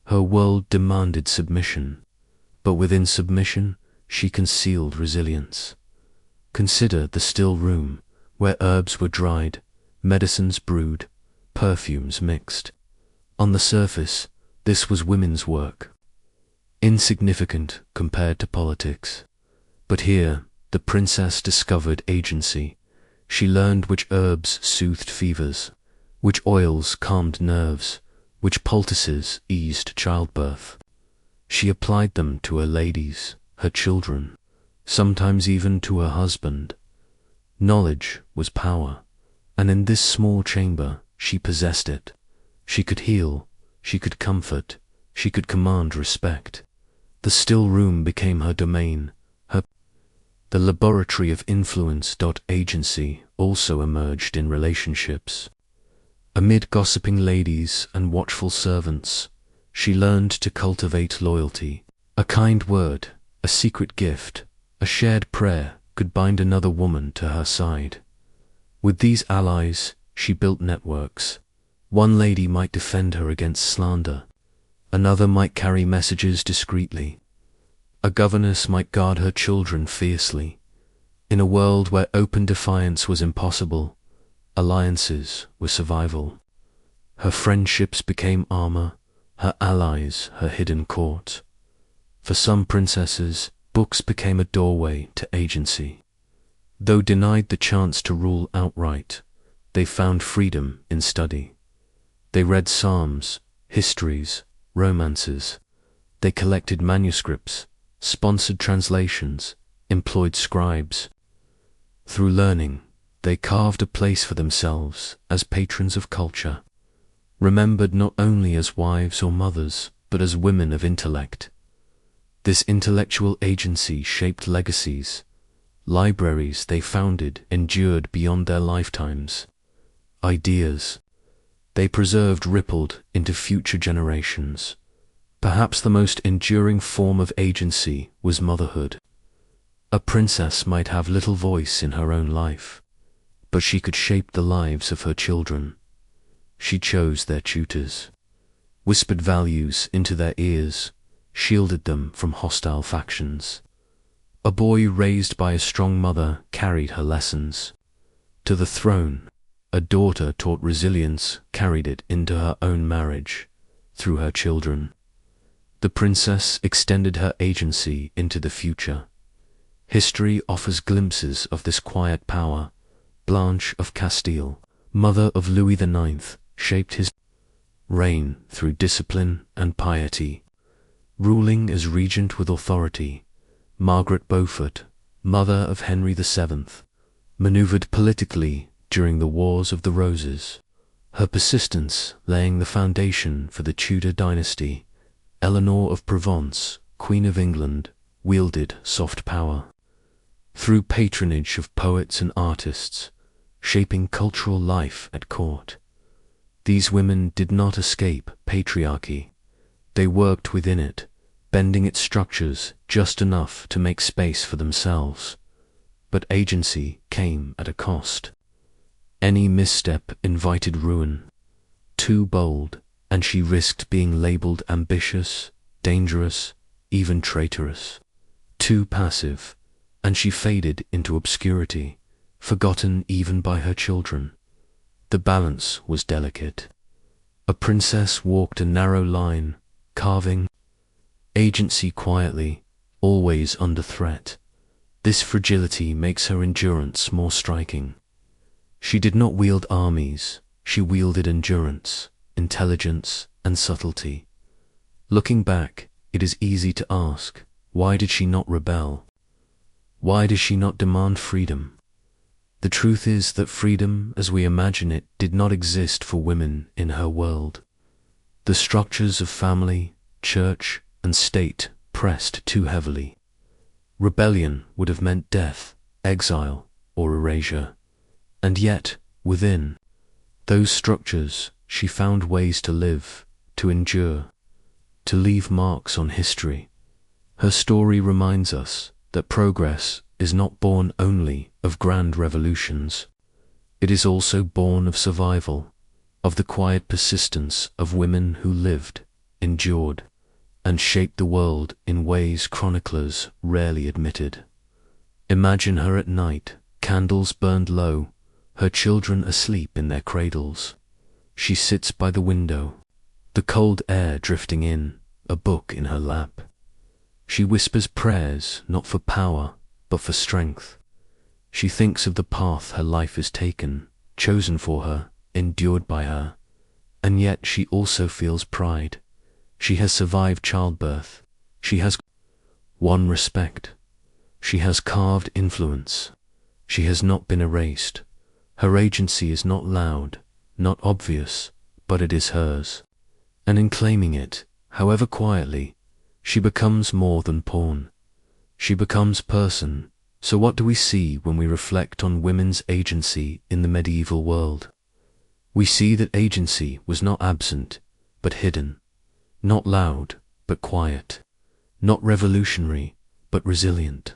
Her world demanded submission, but within submission, she concealed resilience. Consider the still room, where herbs were dried, medicines brewed, perfumes mixed. On the surface, this was women's work, insignificant compared to politics. But here, the princess discovered agency. She learned which herbs soothed fevers, which oils calmed nerves, which poultices eased childbirth. She applied them to her ladies, her children, sometimes even to her husband. Knowledge was power, and in this small chamber she possessed it. She could heal, she could comfort, she could command respect. The still room became her domain, the laboratory of influence. Agency also emerged in relationships. Amid gossiping ladies and watchful servants, she learned to cultivate loyalty. A kind word, a secret gift, a shared prayer could bind another woman to her side. With these allies, she built networks. One lady might defend her against slander. Another might carry messages discreetly. A governess might guard her children fiercely. In a world where open defiance was impossible, alliances were survival. Her friendships became armor, her allies her hidden court. For some princesses, books became a doorway to agency. Though denied the chance to rule outright, they found freedom in study. They read psalms, histories, romances. They collected manuscripts, sponsored translations, employed scribes. Through learning, they carved a place for themselves as patrons of culture, remembered not only as wives or mothers, but as women of intellect. This intellectual agency shaped legacies. Libraries they founded endured beyond their lifetimes. Ideas they preserved rippled into future generations. Perhaps the most enduring form of agency was motherhood. A princess might have little voice in her own life, but she could shape the lives of her children. She chose their tutors, whispered values into their ears, shielded them from hostile factions. A boy raised by a strong mother carried her lessons to the throne. A daughter taught resilience, carried it into her own marriage, through her children. The princess extended her agency into the future. History offers glimpses of this quiet power. Blanche of Castile, mother of Louis IX, shaped his reign through discipline and piety, ruling as regent with authority. Margaret Beaufort, mother of Henry VII, maneuvered politically during the Wars of the Roses, her persistence laying the foundation for the Tudor dynasty. Eleanor of Provence, Queen of England, wielded soft power through patronage of poets and artists, shaping cultural life at court. These women did not escape patriarchy. They worked within it, bending its structures just enough to make space for themselves. But agency came at a cost. Any misstep invited ruin. Too bold, and she risked being labeled ambitious, dangerous, even traitorous. Too passive, and she faded into obscurity, forgotten even by her children. The balance was delicate. A princess walked a narrow line, carving agency quietly, always under threat. This fragility makes her endurance more striking. She did not wield armies, she wielded endurance, intelligence, and subtlety. Looking back, it is easy to ask, why did she not rebel? Why did she not demand freedom? The truth is that freedom, as we imagine it, did not exist for women in her world. The structures of family, church, and state pressed too heavily. Rebellion would have meant death, exile, or erasure. And yet, within those structures, she found ways to live, to endure, to leave marks on history. Her story reminds us that progress is not born only of grand revolutions. It is also born of survival, of the quiet persistence of women who lived, endured, and shaped the world in ways chroniclers rarely admitted. Imagine her at night, candles burned low, her children asleep in their cradles. She sits by the window, the cold air drifting in, a book in her lap. She whispers prayers not for power, but for strength. She thinks of the path her life has taken, chosen for her, endured by her. And yet she also feels pride. She has survived childbirth. She has won respect. She has carved influence. She has not been erased. Her agency is not loud, not obvious, but it is hers. And in claiming it, however quietly, she becomes more than pawn. She becomes person. So what do we see when we reflect on women's agency in the medieval world? We see that agency was not absent, but hidden. Not loud, but quiet. Not revolutionary, but resilient.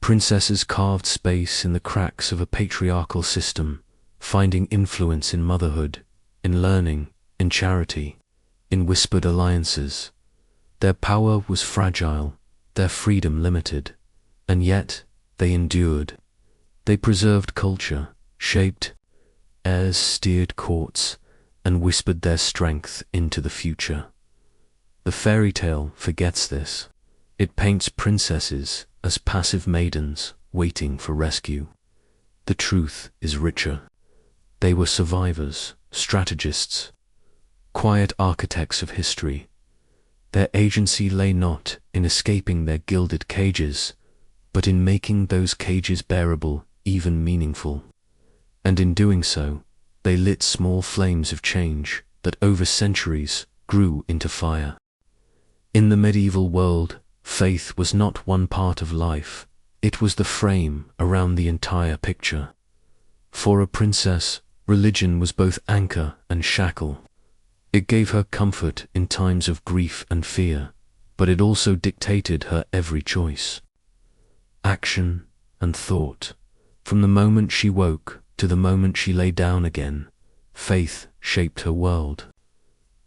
Princesses carved space in the cracks of a patriarchal system, finding influence in motherhood, in learning, in charity, in whispered alliances. Their power was fragile, their freedom limited, and yet they endured. They preserved culture, shaped heirs, steered courts, and whispered their strength into the future. The fairy tale forgets this. It paints princesses as passive maidens waiting for rescue. The truth is richer. They were survivors, strategists, quiet architects of history. Their agency lay not in escaping their gilded cages, but in making those cages bearable, even meaningful. And in doing so, they lit small flames of change that over centuries grew into fire. In the medieval world, faith was not one part of life, it was the frame around the entire picture. For a princess, religion was both anchor and shackle. It gave her comfort in times of grief and fear, but it also dictated her every choice. Action and thought. From the moment she woke, to the moment she lay down again, faith shaped her world.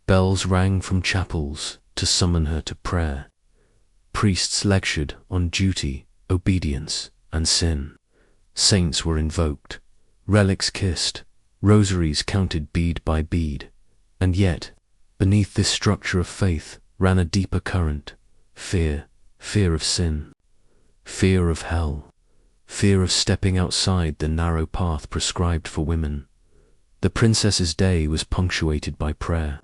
Bells rang from chapels to summon her to prayer. Priests lectured on duty, obedience, and sin. Saints were invoked, relics kissed, rosaries counted bead by bead. And yet, beneath this structure of faith ran a deeper current: fear of sin, fear of hell, fear of stepping outside the narrow path prescribed for women. The princess's day was punctuated by prayer.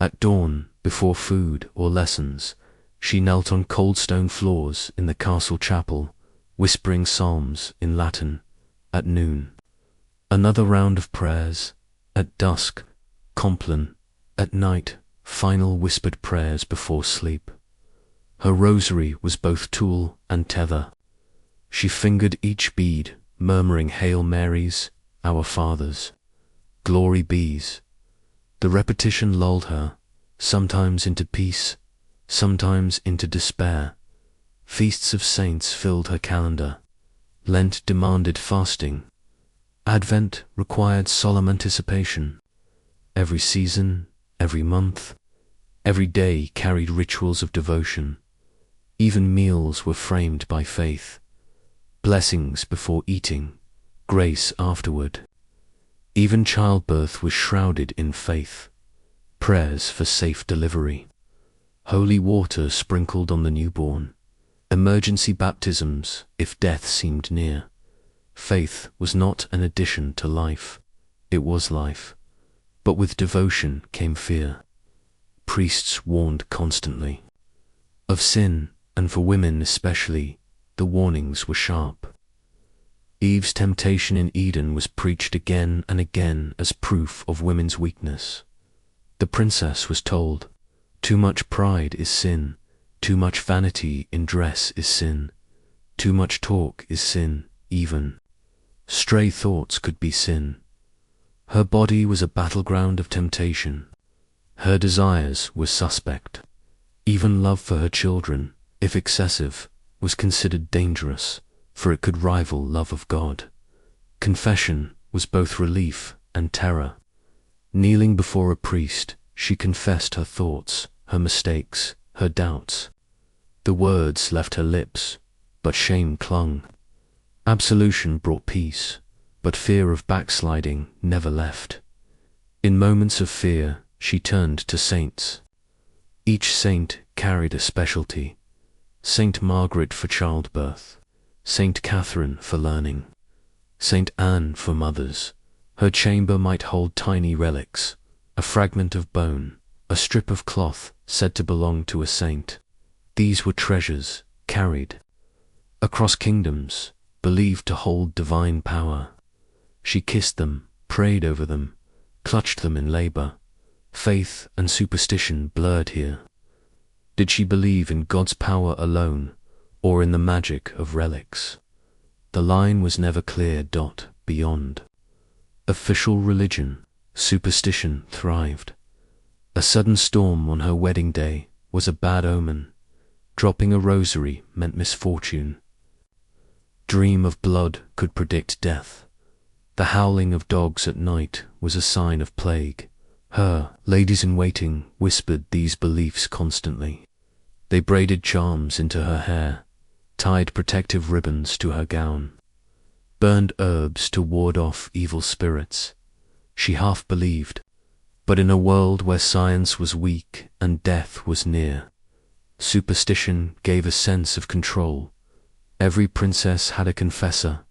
At dawn, before food or lessons, she knelt on cold stone floors in the castle chapel, whispering psalms in Latin. At noon, another round of prayers. At dusk, compline. At night, final whispered prayers before sleep. Her rosary was both tool and tether. She fingered each bead, murmuring Hail Marys, Our Fathers, Glory Bees. The repetition lulled her, sometimes into peace, sometimes into despair. Feasts of saints filled her calendar. Lent demanded fasting. Advent required solemn anticipation. Every season, every month, every day carried rituals of devotion. Even meals were framed by faith. Blessings before eating, grace afterward. Even childbirth was shrouded in faith. Prayers for safe delivery. Holy water sprinkled on the newborn. Emergency baptisms if death seemed near. Faith was not an addition to life, it was life. But with devotion came fear. Priests warned constantly of sin, and for women especially, the warnings were sharp. Eve's temptation in Eden was preached again and again as proof of women's weakness. The princess was told, too much pride is sin, too much vanity in dress is sin, too much talk is sin, even stray thoughts could be sin. Her body was a battleground of temptation. Her desires were suspect. Even love for her children, if excessive, was considered dangerous, for it could rival love of God. Confession was both relief and terror. Kneeling before a priest, she confessed her thoughts, her mistakes, her doubts. The words left her lips, but shame clung. Absolution brought peace, but fear of backsliding never left. In moments of fear, she turned to saints. Each saint carried a specialty. Saint Margaret for childbirth, Saint Catherine for learning, Saint Anne for mothers. Her chamber might hold tiny relics, a fragment of bone, a strip of cloth said to belong to a saint. These were treasures carried across kingdoms, believed to hold divine power. She kissed them, prayed over them, clutched them in labor. Faith and superstition blurred here. Did she believe in God's power alone, or in the magic of relics? The line was never clear. Beyond official religion, superstition thrived. A sudden storm on her wedding day was a bad omen. Dropping a rosary meant misfortune. Dream of blood could predict death. The howling of dogs at night was a sign of plague. Her ladies-in-waiting whispered these beliefs constantly. They braided charms into her hair, tied protective ribbons to her gown, burned herbs to ward off evil spirits. She half believed, but in a world where science was weak and death was near, superstition gave a sense of control. Every princess had a confessor,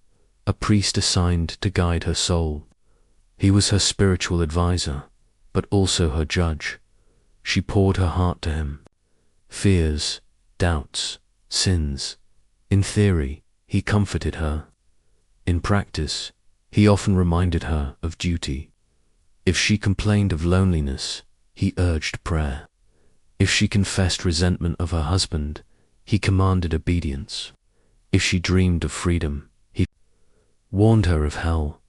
a priest assigned to guide her soul. He was her spiritual advisor, but also her judge. She poured her heart to him. Fears, doubts, sins. In theory, he comforted her. In practice, he often reminded her of duty. If she complained of loneliness, he urged prayer. If she confessed resentment of her husband, he commanded obedience. If she dreamed of freedom, he warned her of hell.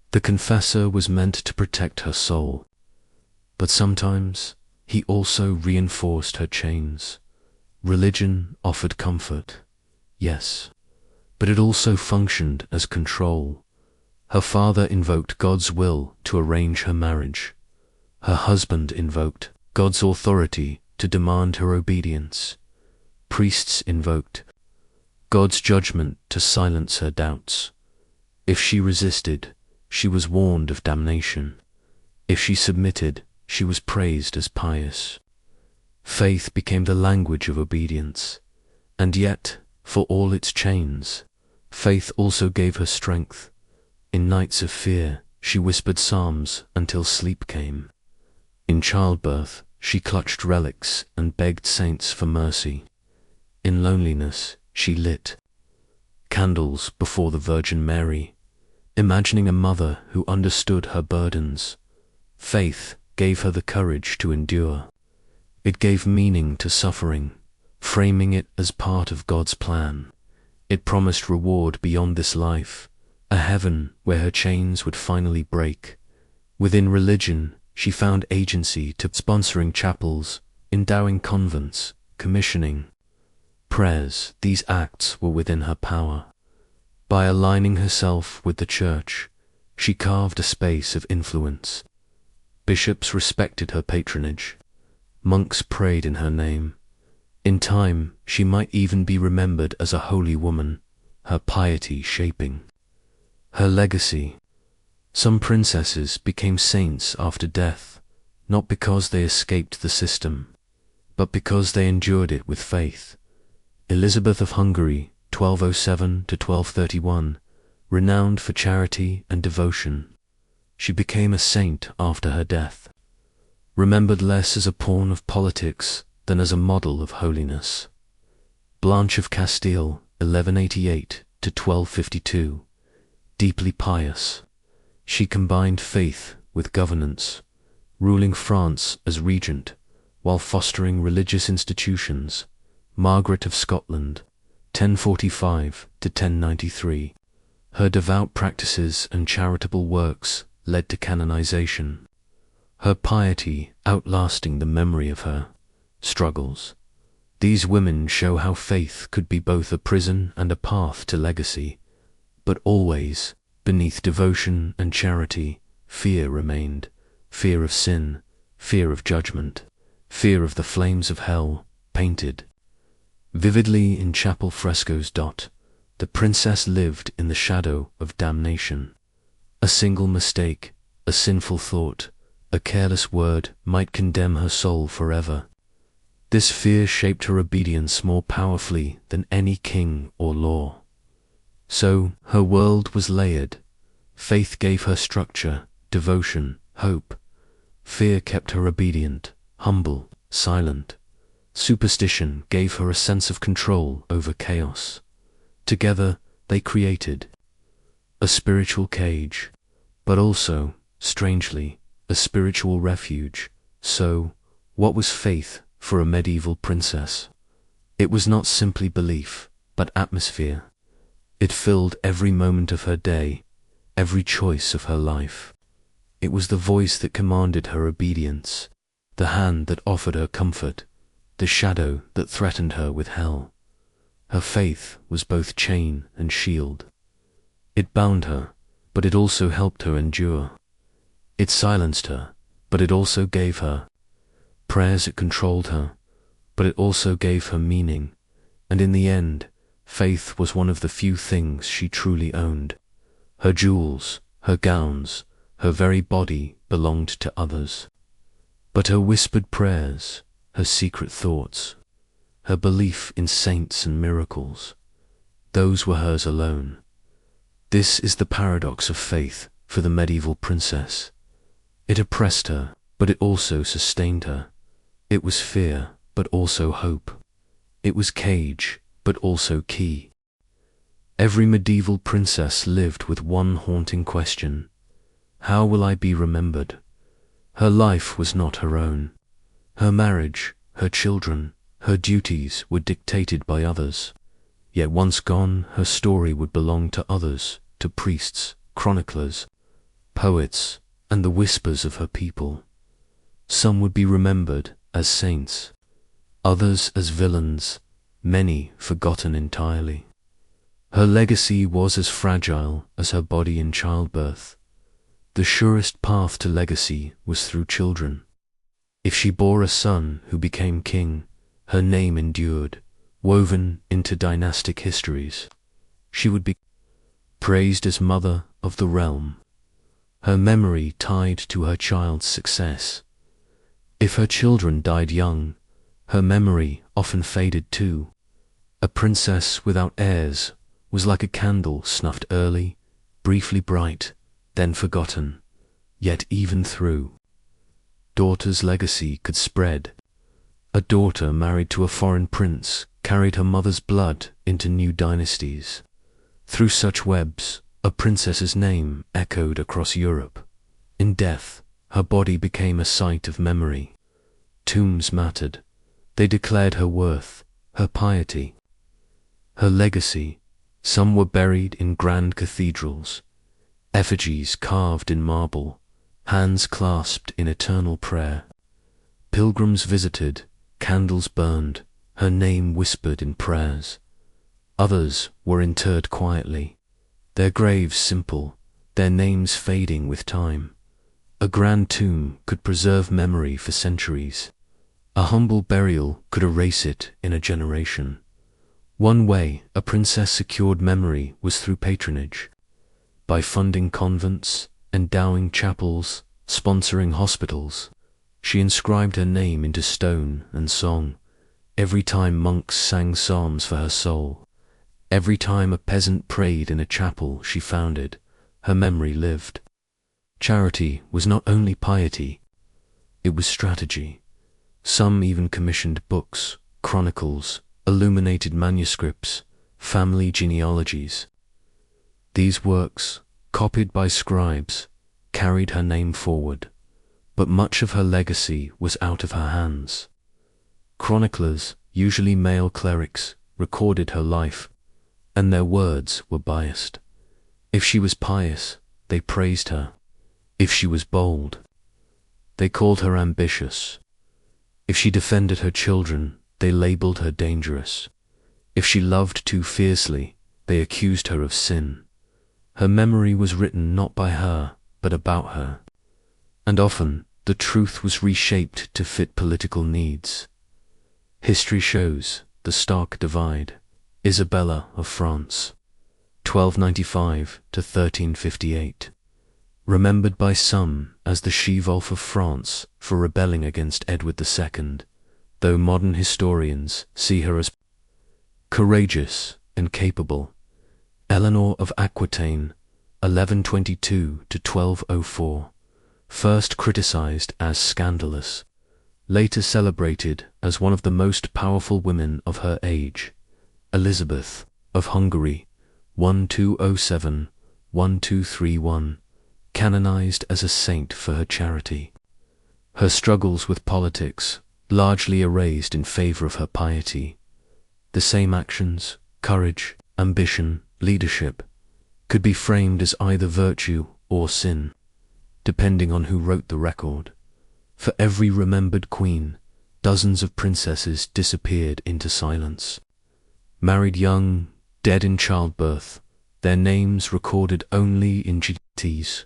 The confessor was meant to protect her soul. But sometimes, he also reinforced her chains. Religion offered comfort, yes, but it also functioned as control. Her father invoked God's will to arrange her marriage. Her husband invoked God's authority to demand her obedience. Priests invoked God's judgment to silence her doubts. If she resisted, she was warned of damnation. If she submitted, she was praised as pious. Faith became the language of obedience. And yet, for all its chains, faith also gave her strength. In nights of fear, she whispered psalms until sleep came. In childbirth, she clutched relics and begged saints for mercy. In loneliness, she lit candles before the Virgin Mary, imagining a mother who understood her burdens. Faith gave her the courage to endure. It gave meaning to suffering, framing it as part of God's plan. It promised reward beyond this life, a heaven where her chains would finally break. Within religion, she found agency to sponsoring chapels, endowing convents, commissioning prayers. These acts were within her power. By aligning herself with the Church, she carved a space of influence. Bishops respected her patronage. Monks prayed in her name. In time, she might even be remembered as a holy woman, her piety shaping her legacy. Some princesses became saints after death, not because they escaped the system, but because they endured it with faith. Elizabeth of Hungary, 1207 to 1231, renowned for charity and devotion. She became a saint after her death, remembered less as a pawn of politics than as a model of holiness. Blanche of Castile, 1188 to 1252, deeply pious. She combined faith with governance, ruling France as regent while fostering religious institutions. Margaret of Scotland, 1045 to 1093. Her devout practices and charitable works led to canonization, her piety outlasting the memory of her struggles. These women show how faith could be both a prison and a path to legacy, but always, beneath devotion and charity, fear remained. Fear of sin, fear of judgment, fear of the flames of hell, painted vividly in chapel frescoes. The princess lived in the shadow of damnation. A single mistake, a sinful thought, a careless word might condemn her soul forever. This fear shaped her obedience more powerfully than any king or law. So, her world was layered. Faith gave her structure, devotion, hope. Fear kept her obedient, humble, silent. Superstition gave her a sense of control over chaos. Together, they created a spiritual cage, but also, strangely, a spiritual refuge. So, what was faith for a medieval princess? It was not simply belief, but atmosphere. It filled every moment of her day, every choice of her life. It was the voice that commanded her obedience, the hand that offered her comfort, the shadow that threatened her with hell. Her faith was both chain and shield. It bound her, but it also helped her endure. It silenced her, but it also gave her prayers. It controlled her, but it also gave her meaning. And in the end, faith was one of the few things she truly owned. Her jewels, her gowns, her very body belonged to others. But her whispered prayers, her secret thoughts, her belief in saints and miracles, those were hers alone. This is the paradox of faith for the medieval princess. It oppressed her, but it also sustained her. It was fear, but also hope. It was cage, but also key. Every medieval princess lived with one haunting question: how will I be remembered? Her life was not her own. Her marriage, her children, her duties were dictated by others. Yet once gone, her story would belong to others, to priests, chroniclers, poets, and the whispers of her people. Some would be remembered as saints, others as villains, many forgotten entirely. Her legacy was as fragile as her body in childbirth. The surest path to legacy was through children. If she bore a son who became king, her name endured, woven into dynastic histories. She would be praised as mother of the realm, her memory tied to her child's success. If her children died young, her memory often faded too. A princess without heirs was like a candle snuffed early, briefly bright, then forgotten. Yet even through daughter's legacy could spread. A daughter married to a foreign prince carried her mother's blood into new dynasties. Through such webs, a princess's name echoed across Europe. In death, her body became a site of memory. Tombs mattered. They declared her worth, her piety, her legacy. Some were buried in grand cathedrals, effigies carved in marble, hands clasped in eternal prayer. Pilgrims visited, candles burned, her name whispered in prayers. Others were interred quietly, their graves simple, their names fading with time. A grand tomb could preserve memory for centuries. A humble burial could erase it in a generation. One way a princess secured memory was through patronage. By funding convents, endowing chapels, sponsoring hospitals, she inscribed her name into stone and song. Every time monks sang psalms for her soul, every time a peasant prayed in a chapel she founded, her memory lived. Charity was not only piety, it was strategy. Some even commissioned books, chronicles, illuminated manuscripts, family genealogies. These works, copied by scribes, carried her name forward, but much of her legacy was out of her hands. Chroniclers, usually male clerics, recorded her life, and their words were biased. If she was pious, they praised her. If she was bold, they called her ambitious. If she defended her children, they labeled her dangerous. If she loved too fiercely, they accused her of sin. Her memory was written not by her, but about her. And often, the truth was reshaped to fit political needs. History shows the stark divide. Isabella of France, 1295 to 1358. Remembered by some as the she-wolf of France for rebelling against Edward II, though modern historians see her as courageous and capable. Eleanor of Aquitaine, 1122 to 1204, first criticized as scandalous, later celebrated as one of the most powerful women of her age. Elizabeth of Hungary, 1207–1231, canonized as a saint for her charity. Her struggles with politics largely erased in favor of her piety. The same actions, courage, ambition, leadership, could be framed as either virtue or sin, depending on who wrote the record. For every remembered queen, dozens of princesses disappeared into silence. Married young, dead in childbirth, their names recorded only in treaties.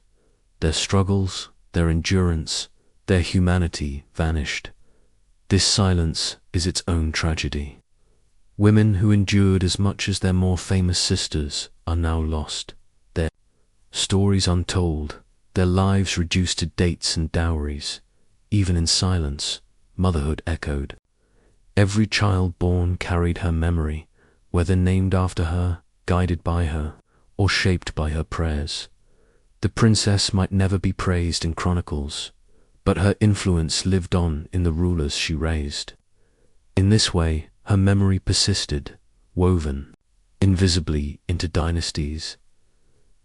Their struggles, their endurance, their humanity vanished. This silence is its own tragedy. Women who endured as much as their more famous sisters are now lost, their stories untold, their lives reduced to dates and dowries. Even in silence, motherhood echoed. Every child born carried her memory, whether named after her, guided by her, or shaped by her prayers. The princess might never be praised in chronicles, but her influence lived on in the rulers she raised. In this way, her memory persisted, woven invisibly into dynasties.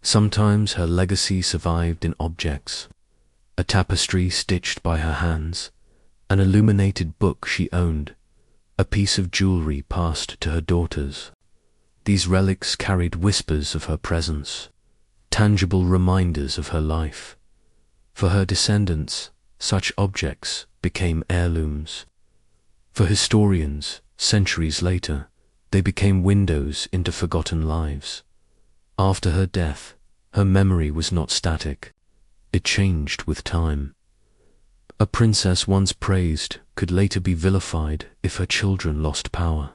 Sometimes her legacy survived in objects: a tapestry stitched by her hands, an illuminated book she owned, a piece of jewelry passed to her daughters. These relics carried whispers of her presence, tangible reminders of her life. For her descendants, such objects became heirlooms. For historians, centuries later, They became windows into forgotten lives. After her death, her memory was not static. It changed with time. A princess once praised could later be vilified if her children lost power.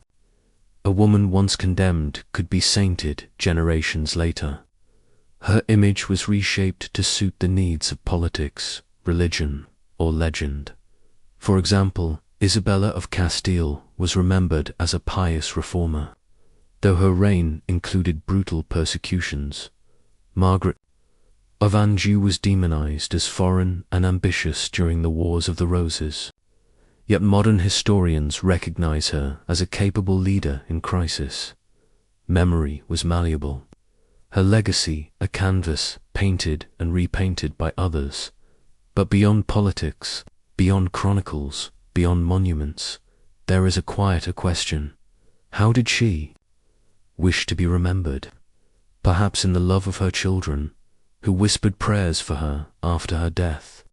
A woman once condemned could be sainted generations later. Her image was reshaped to suit the needs of politics, religion, or legend. For example, Isabella of Castile was remembered as a pious reformer, though her reign included brutal persecutions. Margaret of Anjou was demonized as foreign and ambitious during the Wars of the Roses. Yet modern historians recognize her as a capable leader in crisis. Memory was malleable. Her legacy a canvas painted and repainted by others. But beyond politics, beyond chronicles, beyond monuments, there is a quieter question. How did she wish to be remembered? Perhaps in the love of her children, who whispered prayers for her after her death.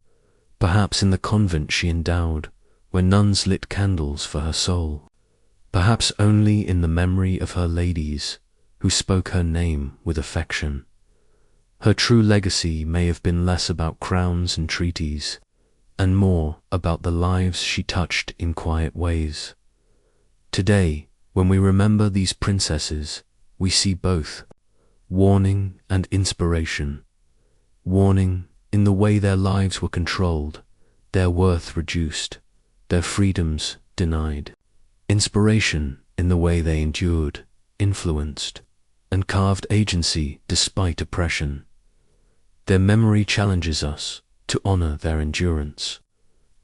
Perhaps in the convent she endowed, where nuns lit candles for her soul. Perhaps only in the memory of her ladies, who spoke her name with affection. Her true legacy may have been less about crowns and treaties, and more about the lives she touched in quiet ways. Today, when we remember these princesses, we see both warning and inspiration. Warning in the way their lives were controlled, their worth reduced, their freedoms denied. Inspiration in the way they endured, influenced, and carved agency despite oppression. Their memory challenges us to honor their endurance,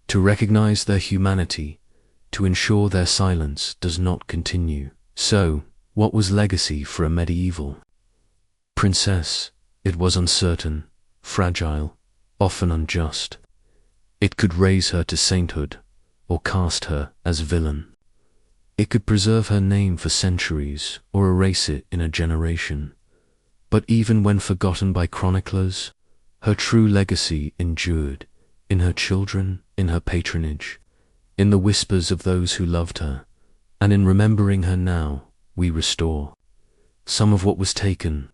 to recognize their humanity, to ensure their silence does not continue. So, what was legacy for a medieval princess? It was uncertain, fragile, often unjust. It could raise her to sainthood, or cast her as villain. It could preserve her name for centuries, or erase it in a generation. But even when forgotten by chroniclers, her true legacy endured, in her children, in her patronage, in the whispers of those who loved her, and in remembering her now, we restore some of what was taken.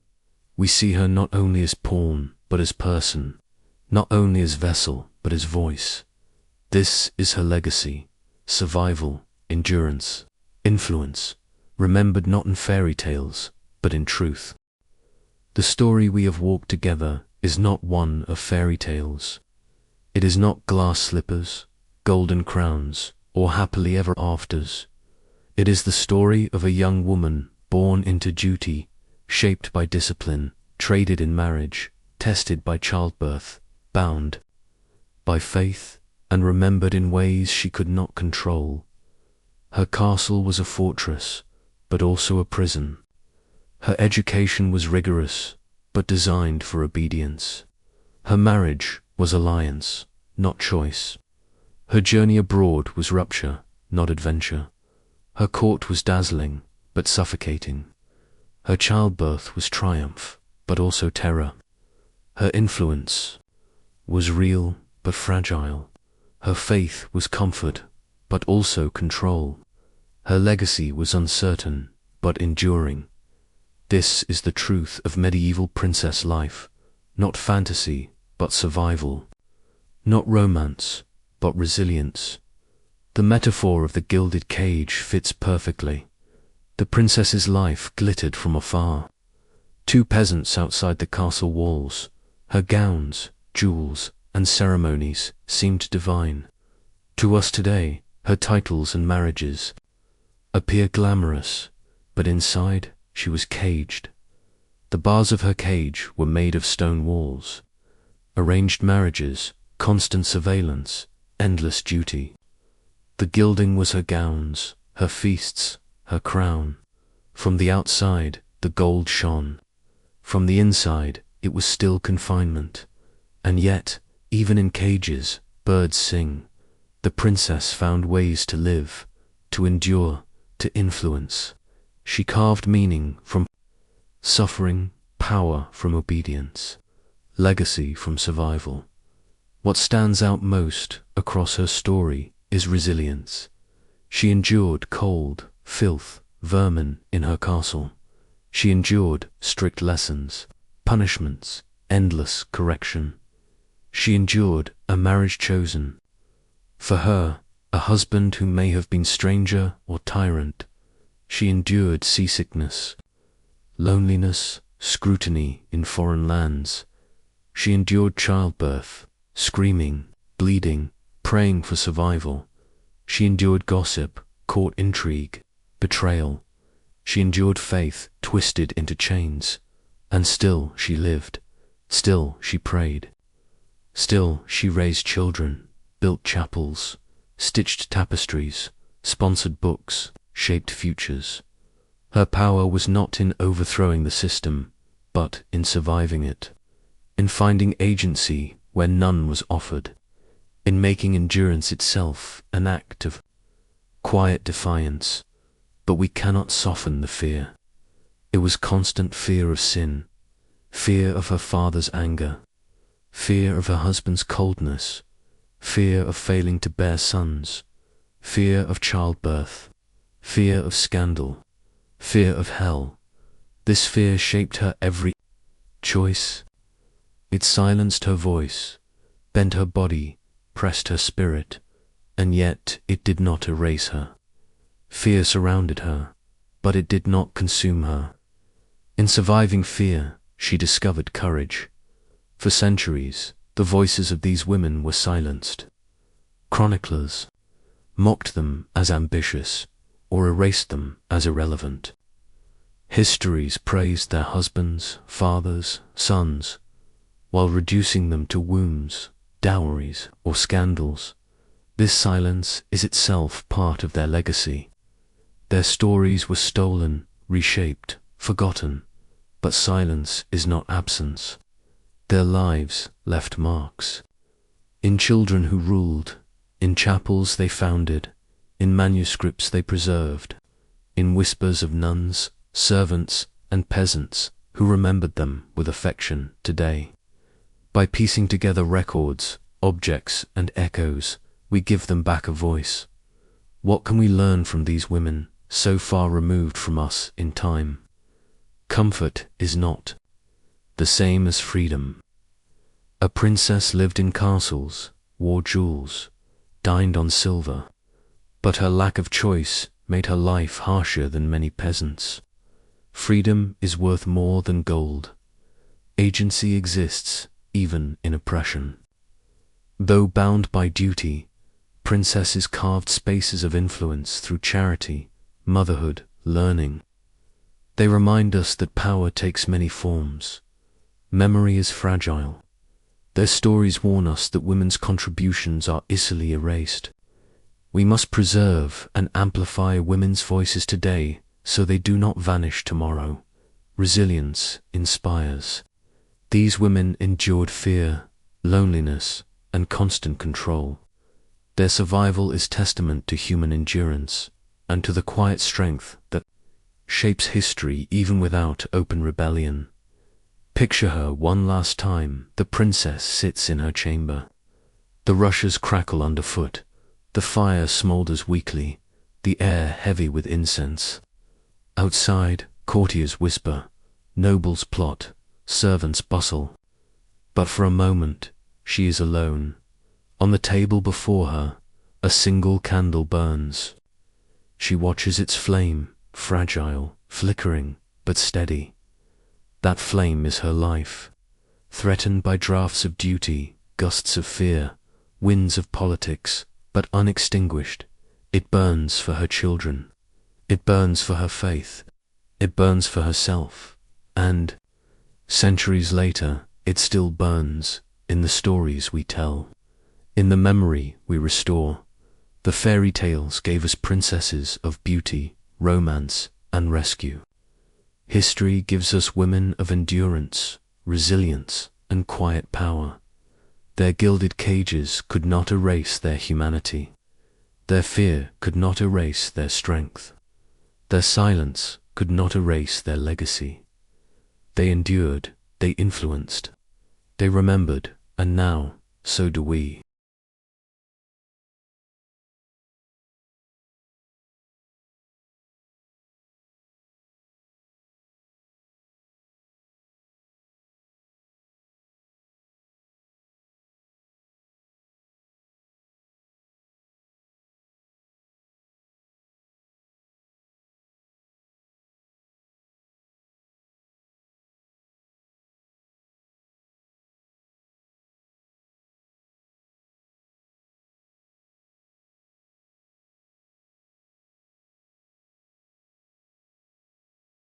We see her not only as pawn, but as person, not only as vessel, but as voice. This is her legacy: survival, endurance, influence, remembered not in fairy tales, but in truth. The story we have walked together is not one of fairy tales. It is not glass slippers, golden crowns, or happily ever afters. It is the story of a young woman born into duty, shaped by discipline, traded in marriage, tested by childbirth, bound by faith, and remembered in ways she could not control. Her castle was a fortress, but also a prison. Her education was rigorous, but designed for obedience. Her marriage was alliance, not choice. Her journey abroad was rupture, not adventure. Her court was dazzling, but suffocating. Her childbirth was triumph, but also terror. Her influence was real, but fragile. Her faith was comfort, but also control. Her legacy was uncertain, but enduring. This is the truth of medieval princess life, not fantasy, but survival. Not romance, but resilience. The metaphor of the gilded cage fits perfectly. The princess's life glittered from afar. Two peasants outside the castle walls. Her gowns, jewels, and ceremonies seemed divine. To us today, her titles and marriages appear glamorous, but inside she was caged. The bars of her cage were made of stone walls. Arranged marriages, constant surveillance, endless duty. The gilding was her gowns, her feasts, her crown. From the outside, the gold shone. From the inside, it was still confinement. And yet, even in cages, birds sing. The princess found ways to live, to endure, to influence. She carved meaning from suffering, power from obedience, legacy from survival. What stands out most across her story is resilience. She endured cold, filth, vermin in her castle. She endured strict lessons, punishments, endless correction. She endured a marriage chosen. For her, a husband who may have been stranger or tyrant. She endured seasickness, loneliness, scrutiny in foreign lands. She endured childbirth, screaming, bleeding, praying for survival. She endured gossip, court intrigue, betrayal. She endured faith twisted into chains. And still she lived. Still she prayed. Still she raised children, built chapels, stitched tapestries, sponsored books, shaped futures. Her power was not in overthrowing the system, but in surviving it, in finding agency where none was offered, in making endurance itself an act of quiet defiance. But we cannot soften the fear. It was constant fear of sin, fear of her father's anger, fear of her husband's coldness, fear of failing to bear sons, fear of childbirth, fear of scandal, fear of hell. This fear shaped her every choice. It silenced her voice, bent her body, pressed her spirit, and yet it did not erase her. Fear surrounded her, but it did not consume her. In surviving fear, she discovered courage. For centuries, the voices of these women were silenced. Chroniclers mocked them as ambitious or erased them as irrelevant. Histories praised their husbands, fathers, sons, while reducing them to wombs, dowries, or scandals. This silence is itself part of their legacy. Their stories were stolen, reshaped, forgotten, but silence is not absence. Their lives left marks. In children who ruled, in chapels they founded, in manuscripts they preserved, in whispers of nuns, servants, and peasants who remembered them with affection today. By piecing together records, objects, and echoes, we give them back a voice. What can we learn from these women, so far removed from us in time? Comfort is not the same as freedom. A princess lived in castles, wore jewels, dined on silver, but her lack of choice made her life harsher than many peasants. Freedom is worth more than gold. Agency exists even in oppression. Though bound by duty, princesses carved spaces of influence through charity, motherhood, learning. They remind us that power takes many forms. Memory is fragile. Their stories warn us that women's contributions are easily erased. We must preserve and amplify women's voices today so they do not vanish tomorrow. Resilience inspires. These women endured fear, loneliness, and constant control. Their survival is testament to human endurance and to the quiet strength that shapes history even without open rebellion. Picture her one last time. The princess sits in her chamber. The rushes crackle underfoot. The fire smolders weakly, the air heavy with incense. Outside, courtiers whisper, nobles plot, servants bustle. But for a moment, she is alone. On the table before her, a single candle burns. She watches its flame, fragile, flickering, but steady. That flame is her life. Threatened by draughts of duty, gusts of fear, winds of politics, but unextinguished, it burns for her children. It burns for her faith. It burns for herself. And, centuries later, it still burns in the stories we tell, in the memory we restore. The fairy tales gave us princesses of beauty, romance, and rescue. History gives us women of endurance, resilience, and quiet power. Their gilded cages could not erase their humanity. Their fear could not erase their strength. Their silence could not erase their legacy. They endured, they influenced, they remembered, and now, so do we.